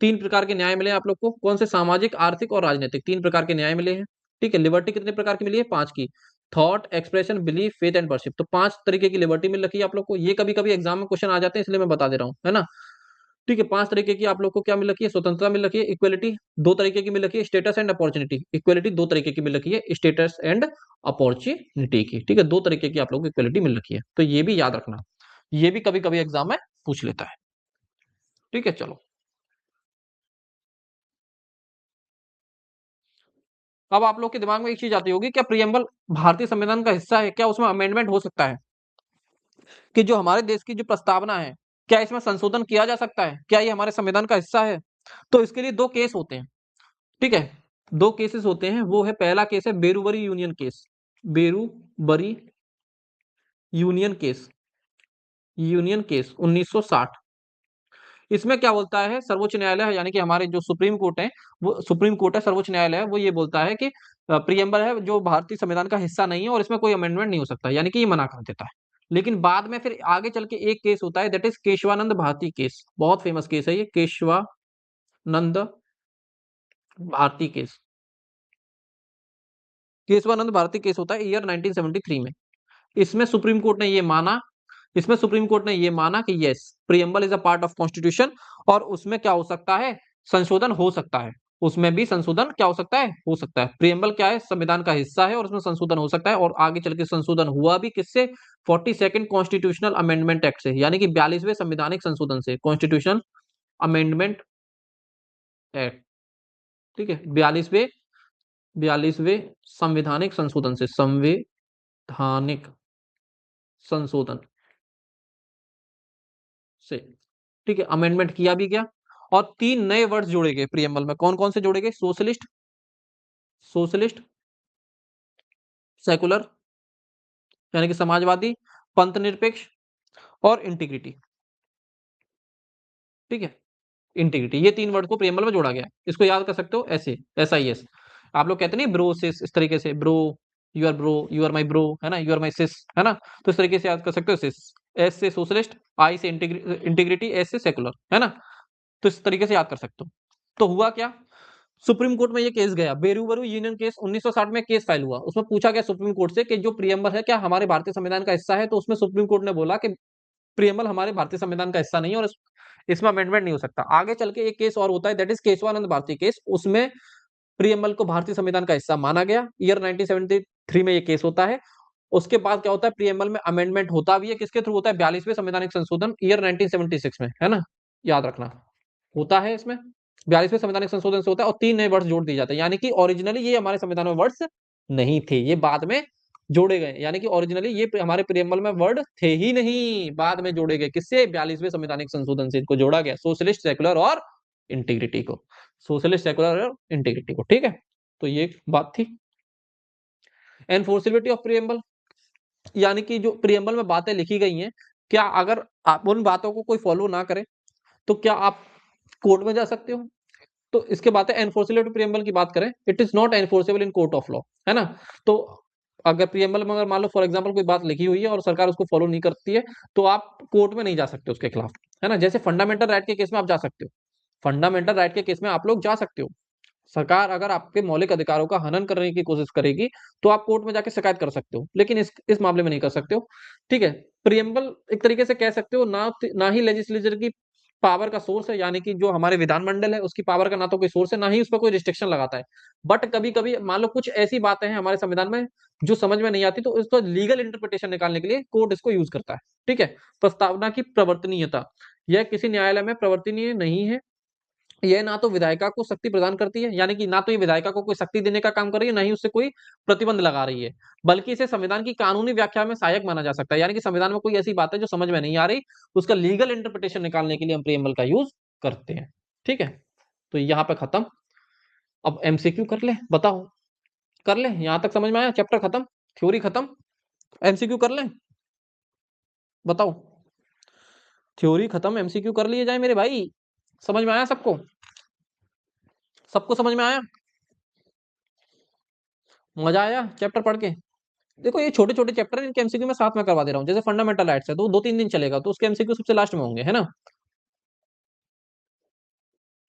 3 प्रकार के न्याय मिले हैं आप लोग को, कौन से, सामाजिक, आर्थिक और राजनीतिक, 3 प्रकार के न्याय मिले हैं, ठीक है। लिबर्टी कितने प्रकार की मिली है, 5 की, thought, expression, belief, faith and worship, तो 5 तरीके की लिबर्टी मिल रखी है आप लोग को। ये कभी कभी एग्जाम में क्वेश्चन आ जाते हैं, इसलिए मैं बता दे रहा हूँ, है ना। ठीक है, 5 तरीके की आप लोग को क्या मिल रखी है, स्वतंत्रता मिल रखी है, इक्वलिटी 2 तरीके की मिल रखी है, स्टेटस एंड अपॉर्चुनिटी, इक्वलिटी 2 तरीके की मिल रखी है, स्टेटस एंड अपॉर्चुनिटी की, ठीक है, 2 तरीके की आप लोग को इक्वलिटी मिल रखी है, तो ये भी याद रखना, ये भी कभी कभी एग्जाम में पूछ लेता है, ठीक है। चलो, अब आप लोग के दिमाग में एक चीज आती होगी, क्या प्रियम्बल भारतीय संविधान का हिस्सा है, क्या उसमें अमेंडमेंट हो सकता है, कि जो हमारे देश की जो प्रस्तावना है, क्या इसमें संशोधन किया जा सकता है, क्या ये हमारे संविधान का हिस्सा है। तो इसके लिए 2 केस होते हैं, ठीक है, 2 केसेस होते हैं। वो है, पहला केस है Berubari union case, Berubari union case 1960। इसमें क्या बोलता है सर्वोच्च न्यायालय, यानी कि हमारे जो सुप्रीम कोर्ट है, वो सुप्रीम कोर्ट है, सर्वोच्च न्यायालय है, वो ये बोलता है कि प्रियम्बल है जो भारतीय संविधान का हिस्सा नहीं है और इसमें कोई अमेंडमेंट नहीं हो सकता, यानी कि ये मना कर देता है। लेकिन बाद में फिर आगे चल के एक केस होता है, that is Kesavananda Bharati case. बहुत फेमस केस है ये, केशवानंद भारती केस। केशवानंद भारती केस होता है ईयर 1973 में। इसमें सुप्रीम कोर्ट ने ये माना, इसमें सुप्रीम कोर्ट ने ये माना कि yes, preamble is a part of constitution, और उसमें क्या हो सकता है, संशोधन हो सकता है। उसमें भी संशोधन क्या हो सकता है, हो सकता है। प्रियम्बल क्या है, संविधान का हिस्सा है और उसमें संशोधन हो सकता है, और आगे चल के संशोधन हुआ भी किससे, 42nd कॉन्स्टिट्यूशनल अमेंडमेंट एक्ट से, यानी कि 42वें संविधानिक संशोधन से, कॉन्स्टिट्यूशन अमेंडमेंट एक्ट। ठीक है, 42वें संविधानिक संशोधन से, संविधानिक संशोधन से, ठीक है, अमेंडमेंट किया भी गया। और 3 नए वर्ड्स जोड़े गए प्रियम्बल में। कौन कौन से जोड़े गए, सोशलिस्ट, सोशलिस्ट, सेकुलर यानी कि समाजवादी, पंथ निरपेक्ष, और इंटीग्रिटी। ठीक है, इंटीग्रिटी, ये 3 वर्ड को प्रियम्बल में जोड़ा गया। इसको याद कर सकते हो ऐसे, SIS। आप लोग कहते नहीं ब्रो सिस, इस तरीके से, bro, bro, you are my bro, है ना, यू आर माई सिस, है ना, तो इस तरीके से याद कर सकते हो। सिस, S से सोशलिस्ट, I से इंटीग्रिटी, S से सेकुलर, है ना, तो इस तरीके से याद कर सकते हो। तो हुआ क्या, सुप्रीम कोर्ट में ये केस गया, बेरूबरू यूनियन केस 1960 में केस फाइल हुआ। उसमें पूछा गया सुप्रीम कोर्ट से कि जो प्रियम्बल है क्या हमारे भारतीय संविधान का हिस्सा है, तो उसमें सुप्रीम कोर्ट ने बोला कि प्रियम्बल हमारे भारतीय संविधान का हिस्सा नहीं है और इसमें अमेंडमेंट नहीं हो सकता। आगे चल के एक केस और होता है, that is Kesavananda Bharati case. उसमें प्रियम्बल को भारतीय संविधान का हिस्सा माना गया, ईयर 1973 में ये केस होता है। उसके बाद क्या होता है, प्रियम्बल में अमेंडमेंट होता भी है, किसके थ्रू होता है, 42वें संवैधानिक संशोधन, ईयर 1976 में, है ना, याद रखना, होता है इसमें। 42वें संवैधानिक संशोधन से होता है और 3 नए वर्ड्स जोड़ दिए जाते हैं, यानी कि ओरिजिनली ये हमारे संविधान में वर्ड्स नहीं थे, ये बाद में जोड़े गए। यानी कि ओरिजिनली ये हमारे प्रियम्बल में वर्ड थे ही नहीं, बाद में जोड़े गए। किससे, 42वें संवैधानिक संशोधन से इनको जोड़ा गया, सोशलिस्ट, सेकुलर और इंटीग्रिटी को, सोशलिस्ट, सेकुलर और इंटीग्रिटी को। ठीक है, तो ये बात थी। एनफोर्सिबिलिटी ऑफ प्रियम्बल, यानी कि जो प्रियम्बल में बातें लिखी गई हैं, क्या अगर आप उन बातों को कोई फॉलो ना करे तो क्या आप कोर्ट में जा सकते हो। तो इसके बाद है एनफोर्सिबिलिटी प्रियम्बल की बात करें, it is not enforceable in court of law, है ना। तो अगर प्रियम्बल में अगर मान लो फॉर एग्जांपल कोई बात लिखी हुई है और सरकार उसको फॉलो नहीं करती है, तो आप कोर्ट में नहीं जा सकते उसके खिलाफ, है ना। जैसे फंडामेंटल राइट के केस में आप जा सकते हो, फंडामेंटल राइट के केस में आप लोग जा सकते हो। सरकार अगर आपके मौलिक अधिकारों का हनन करने की कोशिश करेगी तो आप कोर्ट में जाके शिकायत कर सकते हो, लेकिन इस मामले में नहीं कर सकते हो। ठीक है, प्रियम्बल एक तरीके से कह सकते हो ना ही लेजिस्लेचर की पावर का सोर्स है, यानी कि जो हमारे विधानमंडल है उसकी पावर का ना तो कोई सोर्स है, ना ही उस पर कोई रिस्ट्रिक्शन लगाता है। बट कभी कभी मान लो कुछ ऐसी बातें हैं हमारे संविधान में जो समझ में नहीं आती, तो इसको लीगल इंटरप्रिटेशन निकालने के लिए कोर्ट इसको यूज करता है। ठीक है, प्रस्तावना की प्रवर्तनीयता, यह किसी न्यायालय में प्रवर्तनीय नहीं है। ये ना तो विधायिका को शक्ति प्रदान करती है, यानी कि ना तो ये विधायिका को कोई शक्ति देने का काम कर रही है, ना ही उससे कोई प्रतिबंध लगा रही है, बल्कि इसे संविधान की कानूनी व्याख्या में सहायक माना जा सकता है। यानी कि संविधान में कोई ऐसी बात है जो समझ में नहीं आ रही, उसका लीगल इंटरप्रिटेशन निकालने के लिए हम प्रियम्बल का यूज करते हैं। ठीक है, तो यहाँ पे खत्म। अब MCQ कर ले, बताओ, कर ले, यहां तक समझ में आया, चैप्टर खत्म, थ्योरी खत्म, MCQ कर ले, बताओ, थ्योरी खत्म, MCQ कर लिए जाए मेरे भाई। समझ में आया सबको, सबको समझ में आया, मजा आया चैप्टर पढ़ के। देखो ये छोटे छोटे चैप्टर हैं, इनके MCQ मैं साथ में करवा दे रहा हूँ। जैसे फंडामेंटल राइट्स है तो 2-3 दिन चलेगा, तो उसके MCQ सबसे लास्ट में होंगे, है ना।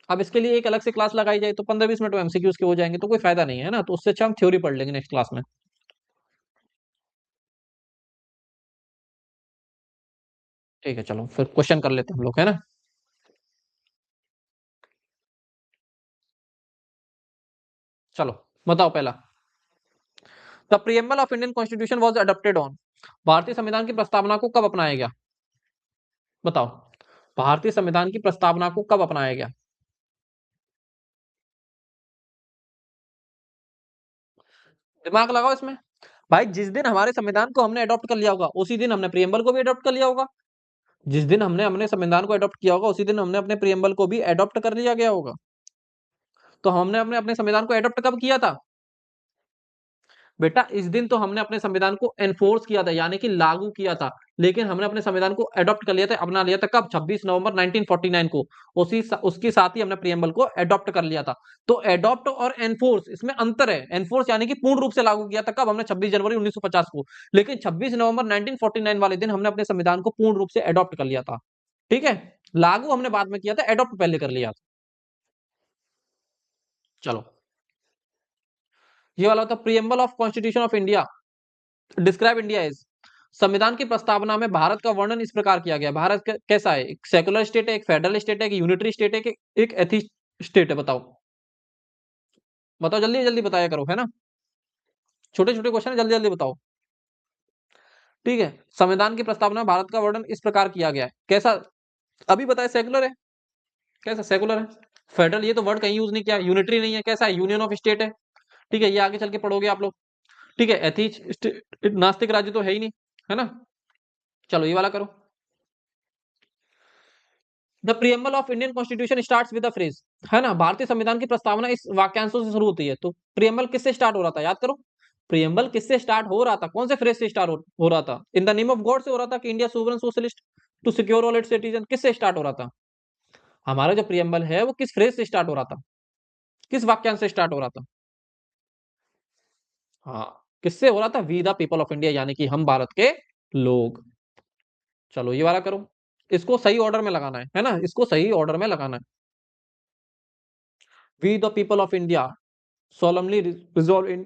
अब इसके लिए एक अलग से क्लास लगाई जाए तो 15-20 मिनट में MCQ के हो जाएंगे, तो कोई फायदा नहीं है ना। तो उससे अच्छा हम थ्योरी पढ़ लेंगे नेक्स्ट क्लास में। ठीक है, चलो फिर क्वेश्चन कर लेते हैं हम लोग, है ना। चलो बताओ पहला, the preamble of Indian constitution was adopted on, भारतीय संविधान की प्रस्तावना को कब अपनाया गया, बताओ। भारतीय संविधान की प्रस्तावना को कब अपनाया गया, दिमाग लगाओ इसमें। भाई जिस दिन हमारे संविधान को हमने अडॉप्ट कर लिया होगा उसी दिन हमने प्रियम्बल को भी अडॉप्ट कर लिया होगा। जिस दिन हमने अपने संविधान को अडॉप्ट किया होगा उसी दिन हमने अपने प्रियम्बल को भी अडॉप्ट कर लिया गया होगा। तो हमने अपने अपने संविधान को अडॉप्ट कब किया था, बेटा इस दिन तो हमने अपने संविधान को एनफोर्स किया था, यानी कि लागू किया था, लेकिन हमने अपने संविधान को एडॉप्ट कर लिया था, अपना लिया था कब? 26 नवंबर 1949 को। उसके साथ ही हमने प्रियम्बल को एडॉप्ट कर लिया था। तो एडॉप्ट और एनफोर्स इसमें अंतर है। एनफोर्स यानी कि पूर्ण रूप से लागू किया था कब? हमने 26 जनवरी 1950 को। लेकिन 26 नवंबर 1949 वाले दिन हमने अपने संविधान को पूर्ण रूप से एडॉप्ट कर लिया था। ठीक है, लागू हमने बाद में किया था, एडॉप्ट पहले कर लिया था। चलो, ये वाला था preamble of constitution of India describe India as. संविधान की प्रस्तावना में भारत का वर्णन इस प्रकार किया गया। भारत कैसा है? एक सेकुलर स्टेट है, एक फेडरल स्टेट है, एक यूनिटरी स्टेट है, एक एथी स्टेट है? बताओ बताओ, जल्दी जल्दी बताया करो, है ना, छोटे छोटे क्वेश्चन है, जल्दी जल्दी बताओ। ठीक है, संविधान की प्रस्तावना में भारत का वर्णन इस प्रकार किया गया है। कैसा? अभी बताया सेकुलर है। कैसा सेकुलर है? फेडरल ये तो वर्ड कहीं यूज नहीं किया। यूनिटरी नहीं है, कैसा है? यूनियन ऑफ स्टेट है। ठीक है, ये आगे चल के पढ़ोगे आप लोग। ठीक है, एथी नास्तिक राज्य तो है ही नहीं, है ना। चलो ये वाला करो। The preamble of Indian constitution starts with the phrase, है ना, भारतीय संविधान की प्रस्तावना इस वाक्यांशों से शुरू होती है। तो प्रियम्बल किससे स्टार्ट हो रहा था? याद करो, प्रियम्बल किससे स्टार्ट हो रहा था? कौन से फ्रेज से स्टार्ट हो रहा था? In the name of God से हो रहा था कि India sovereign socialist to secure all its citizen? किससे स्टार्ट हो रहा था? हमारा जो प्रियम्बल है वो किस फ्रेज से स्टार्ट हो रहा था? किस वाक्यांश से स्टार्ट हो रहा था? हाँ, किससे हो रहा था? We the people of India, यानी कि हम भारत के लोग। चलो ये वाला करो। इसको सही ऑर्डर में लगाना है ना, इसको सही ऑर्डर में लगाना है। We the people of India solemnly resolve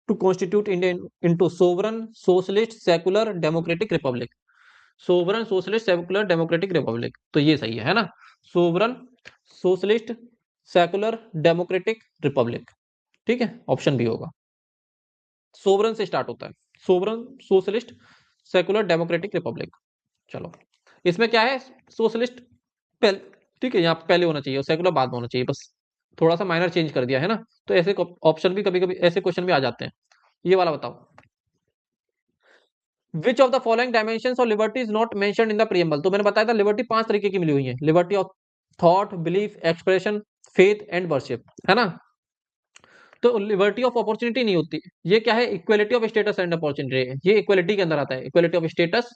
to constitute India into sovereign, socialist, secular, democratic republic. Sovereign socialist secular democratic Republic, तो ये सही है ना। Sovereign socialist secular democratic Republic. ठीक है, ऑप्शन बी होगा। सोवरन से स्टार्ट होता है, sovereign socialist secular democratic Republic. चलो, इसमें क्या है? सोशलिस्ट पहले, ठीक है, यहाँ पहले होना चाहिए और सेकुलर बाद में होना चाहिए, बस थोड़ा सा माइनर चेंज कर दिया है ना। तो ऐसे ऑप्शन भी कभी कभी ऐसे क्वेश्चन भी आ जाते हैं। ये वाला बताओ, which of the following dimensions of liberty is not mentioned in the preamble. तो मैंने बताया था लिबर्टी 5 तरीके की मिली हुई है। Liberty of thought, belief, expression, faith and worship, है ना। तो लिबर्टी ऑफ अपॉर्चुनिटी नहीं होती। ये क्या है? Equality of status and opportunity. ये इक्वलिटी के अंदर आता है, इक्वलिटी ऑफ स्टेटस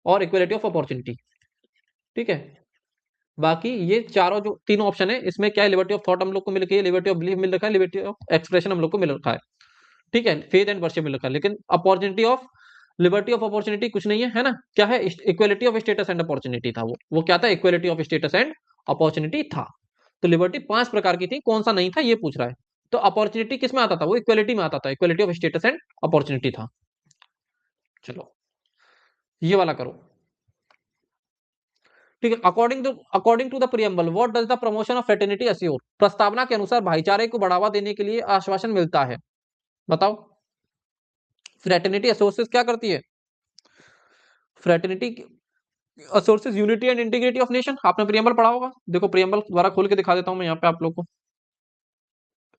और इक्वलिटी ऑफ अपॉर्चुनिटी। ठीक है, बाकी ये चारों जो तीनों ऑप्शन है, इसमें क्या है? लिबर्टी ऑफ थॉट हम लोग को मिल रही है, लिबर्टी ऑफ बिलीफ मिल रखा है, लिबर्टी ऑफ एक्सप्रेशन हम लोग को मिल रखा है। ठीक है, फेथ एंड वर्शिप मिल रखा है, लेकिन opportunity of liberty of opportunity कुछ नहीं है ना। क्या है? Equality of status and opportunity था। वो क्या था? Equality of status and opportunity था। तो लिबर्टी 5 प्रकार की थी, कौन सा नहीं था ये पूछ रहा है। तो अपॉर्चुनिटी किस में आता था? वो इक्वलिटी में आता था, equality of status and opportunity था। चलो ये वाला करो। ठीक है, according to the preamble what does the promotion of fraternity assure. प्रस्तावना के अनुसार भाईचारे को बढ़ावा देने के लिए आश्वासन मिलता है। बताओ, फ्रेटर्निटी एसोर्सेस क्या करती है? Fraternity sources unity and integrity of nation. आपने प्रियम्बल पढ़ा होगा, देखो प्रियम्बल दोबारा खोल के दिखा देता हूं मैं यहाँ पे आप लोग को,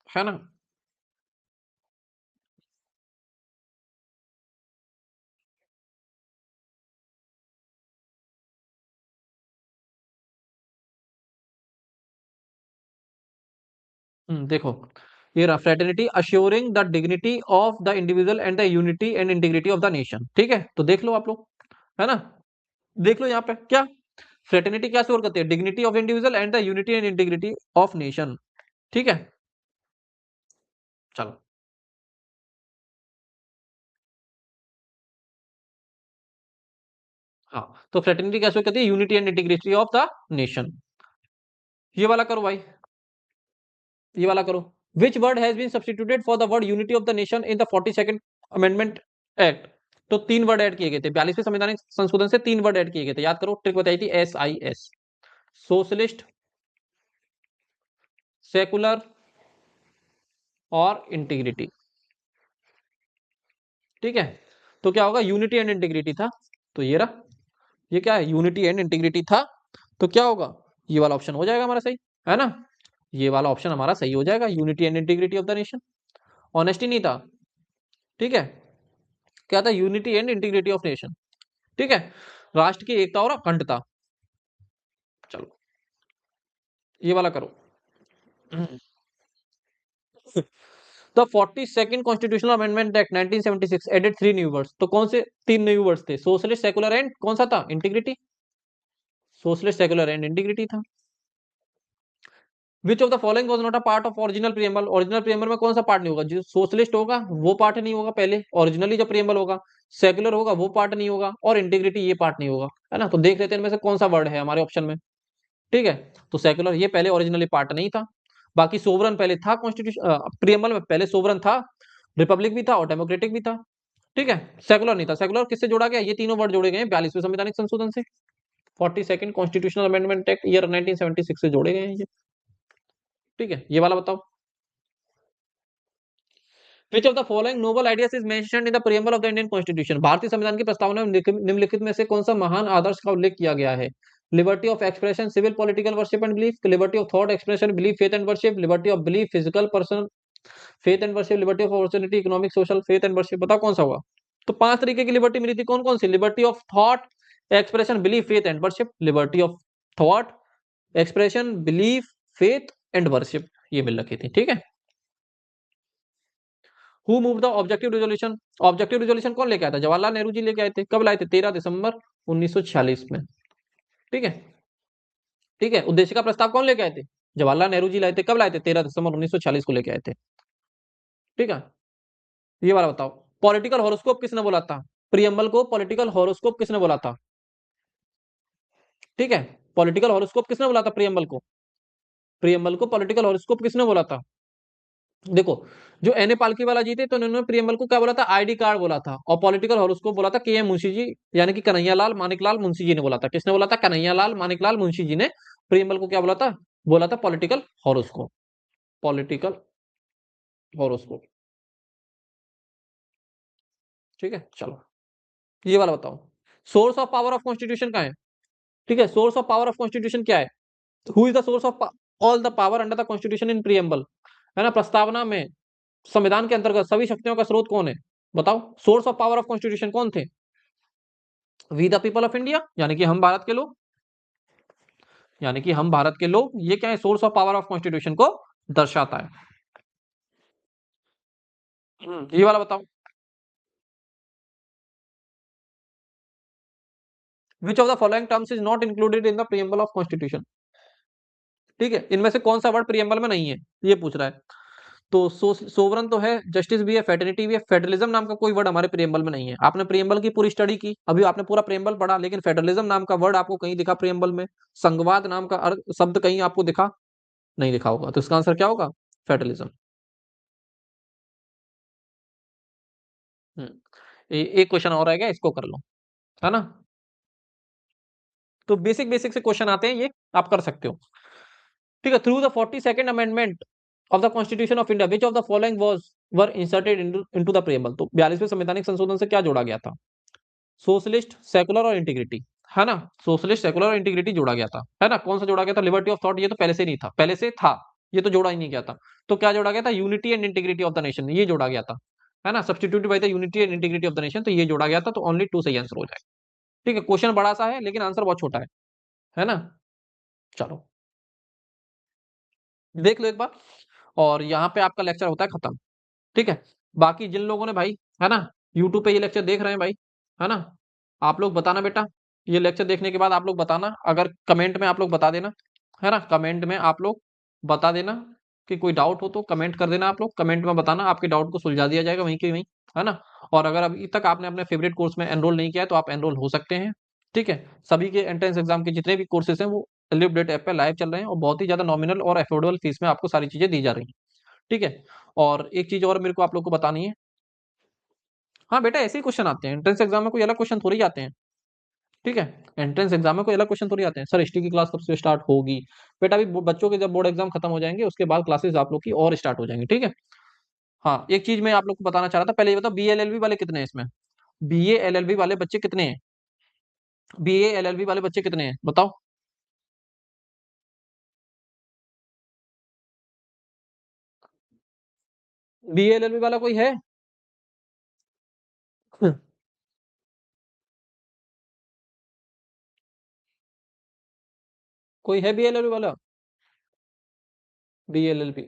है ना। देखो, ये रहा fraternity assuring the dignity of the individual and the unity and integrity of the nation. ठीक है, तो देख लो आप लोग, है ना, देख लो यहाँ पे क्या फ्रेटर्निटी क्या श्योर करती है? Dignity of individual and the unity and integrity of nation. ठीक है, चलो। हाँ, तो फ्रेटर्निटी क्या श्योर करती है? Unity and integrity of the nation. ये वाला करो भाई, ये वाला करो। Which word has been substituted for the word unity of the nation in the 42nd amendment act. तो 3 वर्ड ऐड किए गए थे 42वें संवैधानिक संशोधन से, 3 वर्ड ऐड किए गए थे, याद करो, ट्रिक बताई थी, SIS, सोशलिस्ट, सेकुलर और इंटीग्रिटी। ठीक है, तो क्या होगा? यूनिटी एंड इंटीग्रिटी था, तो ये रहा, ये क्या है? यूनिटी एंड इंटीग्रिटी था, तो क्या होगा? ये वाला ऑप्शन हो जाएगा हमारा सही, है ना। ये वाला ऑप्शन हमारा सही हो जाएगा, unity and integrity of the nation. Honesty नहीं था, ठीक है, क्या था? Unity and integrity of nation. ठीक है, राष्ट्र की एकता और अखंडता। चलो ये वाला करो। The 42nd constitutional amendment act 1976 added 3 new words. तो कौन से 3 न्यू वर्ड्स थे? सोशलिस्ट, सेकुलर एंड कौन सा था? Integrity. Socialist, secular and integrity था। Which of the following was not a part of original preamble. Original preamble में कौन सा पार्ट नहीं होगा? जो सोशलिस्ट होगा वो पार्ट नहीं होगा पहले, ओरिजिनली जो प्रियम्बल होगा। सेकुलर होगा वो पार्ट नहीं होगा, और इंटीग्रिटी ये पार्ट नहीं होगा, है ना। तो देख लेते हैं इनमें से कौन सा वर्ड है हमारे ऑप्शन में। ठीक है, तो सेकुलर ये पहले ओरिजिनली पार्ट नहीं था। बाकी सोवरन पहले था, कॉन्स्टिट्यूशन प्रियम्बल में पहले सोवरन था, रिपब्लिक भी था और डेमोक्रेटिक भी था। ठीक है, सेकुलर नहीं था। सेकुलर किससे जोड़ा गया? ये तीनों वर्ड जोड़े गए 42वें संवैधानिक संशोधन से। 42nd constitutional amendment act year 1976 से जोड़े गए हैं ये। ठीक है, ये वाला बताओ। Which of the following noble ideas is mentioned in the preamble of the Indian constitution. भारतीय संविधान की प्रस्तावना में निम्नलिखित में से कौन सा महान आदर्श का उल्लेख किया गया है? Liberty of expression, civil political worship and belief, liberty of thought expression belief faith and worship, liberty of belief physical person faith and worship, liberty of opportunity economic social faith and worship. बताओ कौन सा होगा? तो 5 तरीके की liberty मिली थी, कौन कौन सी? Liberty of thought expression belief faith and worship, liberty of thought expression belief faith and worship, ये मिल रखी थी। ठीक है, who move the objective resolution. Objective resolution कौन लेके आया था? जवाहरलाल नेहरू जी लेके आए थे। कब लाए थे? 13 दिसंबर 1946 में। ठीक है, ठीक है, उद्देश्य का प्रस्ताव कौन लेके आए थे? जवाहरलाल नेहरू जी लाए थे। कब लाए थे? 13 दिसंबर 1946 को लेके आए थे। ठीक है, ये वाला बताओ। पॉलिटिकल हॉरोस्कोप किसने बोला था? प्रियम्बल को पॉलिटिकल हॉरोस्कोप किसने बोला था? ठीक है, पॉलिटिकल हॉरोस्कोप किसने बोला था प्रियम्बल को? प्रियम्बल को पॉलिटिकल हॉरोस्कोप किसने बोला था? देखो, जो एन ए पालकी वाला जी थे तो उन्होंने प्रियम्बल को क्या बोला था? आईडी कार्ड बोला था। और पॉलिटिकल हॉरोस्कोप बोला था के एम मुंशी जी, यानी कि कन्हैयालाल मानिकलाल मुंशी जी ने बोला था। किसने बोला था? कन्हैयालाल मानिकलाल मुंशी जी ने प्रियम्बल को क्या बोला था? बोला था पॉलिटिकल हॉरोस्कोप। Political horoscope. ठीक है, चलो ये वाला बताओ। Source of power of constitution का है। ठीक है, source of power of constitution क्या है? Who is the source of all the power under the constitution in preamble, है ना। प्रस्तावना में संविधान के अंतर्गत सभी शक्तियों का स्रोत कौन है? बताओ, source of power of constitution कौन थे? We the people of India, यानी कि हम भारत के लोग। यानी कि हम भारत के लोग, ये क्या है? Source of power of constitution को दर्शाता है। ये वाला बताओ। Which of the following terms is not included in the preamble of constitution. ठीक है, इनमें से कौन सा वर्ड प्रियम्बल में नहीं है, ये पूछ रहा है। तो सोवरन तो है, जस्टिस भी है, फेटर्निटी भी है। फेडरलिज्म नाम का कोई वर्ड हमारे प्रियम्बल में नहीं है। आपने प्रियम्बल की पूरी स्टडी की, अभी आपने पूरा प्रियम्बल पढ़ा, लेकिन फेडरलिज्म नाम का वर्ड आपको कहीं दिखा प्रियम्बल में? संघवाद नाम का शब्द कहीं आपको दिखा? नहीं दिखा होगा। तो इसका आंसर क्या होगा? फेडरलिज्म। एक क्वेश्चन और रहेगा, इसको कर लो, है ना। तो बेसिक बेसिक से क्वेश्चन आते हैं, ये आप कर सकते हो। ठीक है, through the 42nd amendment of the constitution of India which of the following was were inserted into the preamble. तो 42वें संवैधानिक संशोधन से क्या जोड़ा गया था? सोशलिस्ट, सेकुलर और इंटीग्रिटी, है ना। सोशलिस्ट, सेकुलर और इंटीग्रिटी जोड़ा गया था, है ना। कौन सा जोड़ा गया था? लिबर्टी ऑफ थॉट, ये तो पहले से नहीं था, पहले से था, ये तो जोड़ा ही नहीं गया था। तो क्या जोड़ा गया था? Unity and integrity of the nation, ये जोड़ा गया था, है ना। Substitute by the unity and integrity of the nation, तो ये जोड़ा गया था। तो ओनली 2 सही आंसर हो जाए। ठीक है, क्वेश्चन बड़ा सा है लेकिन आंसर बहुत छोटा है ना। चलो देख लो एक बार, और यहाँ पे आपका लेक्चर होता है खत्म। ठीक है, बाकी जिन लोगों ने भाई, है ना, यूट्यूब पे ये लेक्चर देख रहे हैं भाई, है ना, आप लोग बताना बेटा। ये लेक्चर देखने के बाद आप लोग बताना, अगर कमेंट में आप लोग बता देना, है ना। कमेंट में आप लोग बता देना कि कोई डाउट हो तो कमेंट कर देना। आप लोग कमेंट में बताना, आपके डाउट को सुलझा दिया जाएगा वहीं के वहीं, है ना। और अगर अभी तक आपने अपने फेवरेट कोर्स में एनरोल नहीं किया है तो आप एनरोल हो सकते हैं। ठीक है, सभी के एंट्रेंस एग्जाम के जितने भी कोर्सेज हैं वो लिव डेट ऐप पे लाइव चल रहे हैं, और बहुत ही ज्यादा नॉमिनल और अफोर्डेबल फीस में आपको सारी चीजें दी जा रही हैं। ठीक है, और एक चीज और मेरे को आप लोग को बतानी है। हाँ बेटा, ऐसे ही क्वेश्चन आते हैं एंट्रेंस एग्जाम में, कोई अलग क्वेश्चन थोड़ी आते हैं। ठीक है, एंट्रेंस एग्जाम में कोई अलग क्वेश्चन थोड़ी आते हैं। सर हिस्ट्री की क्लास कब से स्टार्ट होगी? बेटा अभी बच्चों के जब बोर्ड एग्जाम खत्म हो जाएंगे उसके बाद क्लासेस आप लोग की और स्टार्ट हो जाएंगी। ठीक है, हाँ एक चीज मैं आप लोग को बताना चाह रहा था, पहले ये बताओ बी एल एल बी वाले कितने हैं इसमें? B A L L B वाले बच्चे कितने हैं? B A L L B वाले बच्चे कितने हैं बताओ? B A L L B वाला कोई है? कोई है बी एल एल बी वाला? बी एल एल बी,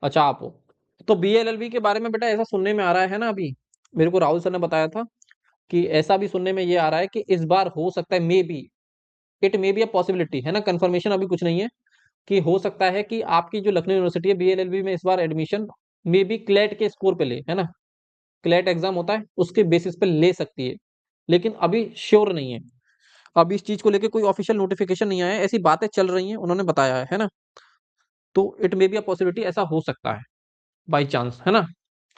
अच्छा आप हो। तो बीएलएलबी के बारे में बेटा ऐसा सुनने में आ रहा है ना, अभी मेरे को राहुल सर ने बताया था कि ऐसा भी सुनने में ये आ रहा है कि इस बार हो सकता है, may be, it may be a possibility है ना, कंफर्मेशन अभी कुछ नहीं है, कि हो सकता है कि आपकी जो लखनऊ यूनिवर्सिटी है बीएलएलबी में इस बार एडमिशन मे बी क्लेट के स्कोर पे ले, है ना, क्लेट एग्जाम होता है उसके बेसिस पे ले सकती है, लेकिन अभी श्योर नहीं है। अभी इस चीज को लेके कोई ऑफिशियल नोटिफिकेशन नहीं आया है, ऐसी बातें चल रही हैं, उन्होंने बताया है ना। तो it may be a possibility, ऐसा हो सकता है बाई चांस, है ना।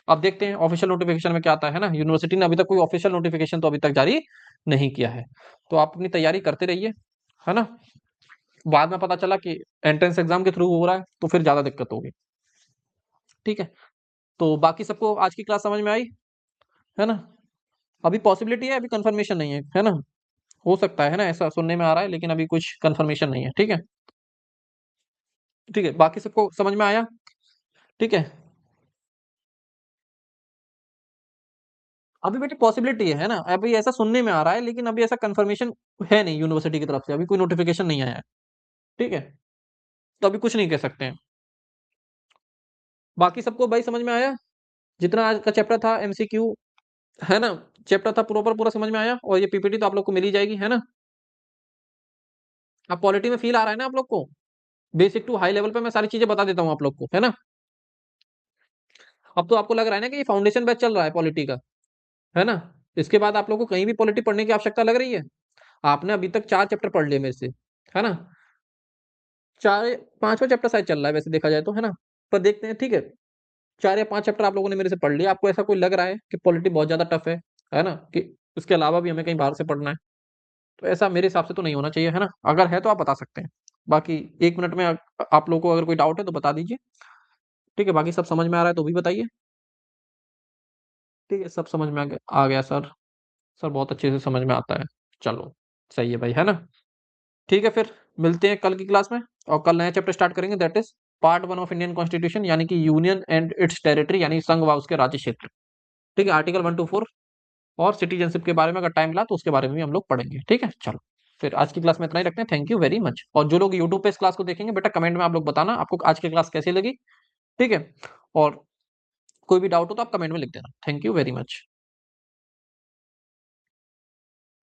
अब देखते हैं ऑफिशियल नोटिफिकेशन में क्या आता है ना। यूनिवर्सिटी ने अभी तक कोई ऑफिशियल नोटिफिकेशन तो अभी तक जारी नहीं किया है, तो आप अपनी तैयारी करते रहिए, है ना। बाद में पता चला कि एंट्रेंस एग्जाम के थ्रू हो रहा है तो फिर ज्यादा दिक्कत होगी। ठीक है, तो बाकी सबको आज की क्लास समझ में आई, है ना। अभी पॉसिबिलिटी है, अभी कंफर्मेशन नहीं है ना। हो सकता है ना, ऐसा सुनने में आ रहा है, लेकिन अभी कुछ कंफर्मेशन नहीं है। ठीक है, ठीक है, बाकी सबको समझ में आया। ठीक है, अभी बेटे पॉसिबिलिटी है ना, अभी ऐसा सुनने में आ रहा है, लेकिन अभी ऐसा कंफर्मेशन है नहीं, यूनिवर्सिटी की तरफ से अभी कोई नोटिफिकेशन नहीं आया है। ठीक है, तो अभी कुछ नहीं कह सकते हैं। बाकी सबको भाई समझ में आया, जितना आज का चैप्टर था एमसीक्यू, है ना, चैप्टर था पूरा पूरा समझ में आया, और ये पीपीटी तो आप लोग को मिल ही जाएगी, है ना। अब पॉलिटी में फील आ रहा है ना आप लोग को, बेसिक टू हाई लेवल पे मैं सारी चीजें बता देता हूँ आप लोग को, है ना। अब तो आपको लग रहा है ना कि ये फाउंडेशन बैच चल रहा है पॉलिटी का, है ना। इसके बाद आप लोग को कहीं भी पॉलिटी पढ़ने की आवश्यकता लग रही है। आपने अभी तक 4 चैप्टर पढ़ लिए मेरे से, है ना। 5वां चैप्टर शायद चल रहा है वैसे देखा जाए तो, है ना। पर देखते हैं, ठीक है। 4 या 5 चैप्टर आप लोगों ने मेरे से पढ़ लिया, आपको ऐसा कोई लग रहा है कि पॉलिटी बहुत ज्यादा टफ है ना, कि उसके अलावा भी हमें कहीं बाहर से पढ़ना है, तो ऐसा मेरे हिसाब से तो नहीं होना चाहिए, है ना। अगर है तो आप बता सकते हैं। बाकी 1 मिनट में आप लोगों को अगर कोई डाउट है तो बता दीजिए। ठीक है, बाकी सब समझ में आ रहा है तो भी बताइए। ठीक है, सब समझ में आ गया सर। सर बहुत अच्छे से समझ में आता है। चलो, सही है भाई, है ना। ठीक है, फिर मिलते हैं कल की क्लास में, और कल नया चैप्टर स्टार्ट करेंगे, that is part 1 of Indian constitution, यानी कि यूनियन एंड इट्स टेरिटरी, यानी संघ व उसके राज्य क्षेत्र। ठीक है, आर्टिकल 1 to 4, और सिटीजनशिप के बारे में अगर टाइम मिला तो उसके बारे में भी हम लोग पढ़ेंगे। ठीक है, चलो, फिर आज की क्लास में इतना ही रखते हैं। Thank you very much. और जो लोग यूट्यूब पे इस क्लास को देखेंगे बेटा, कमेंट में आप लोग बताना आपको आज की क्लास कैसी लगी। ठीक है, और कोई भी डाउट हो तो आप कमेंट में लिख देना। Thank you very much.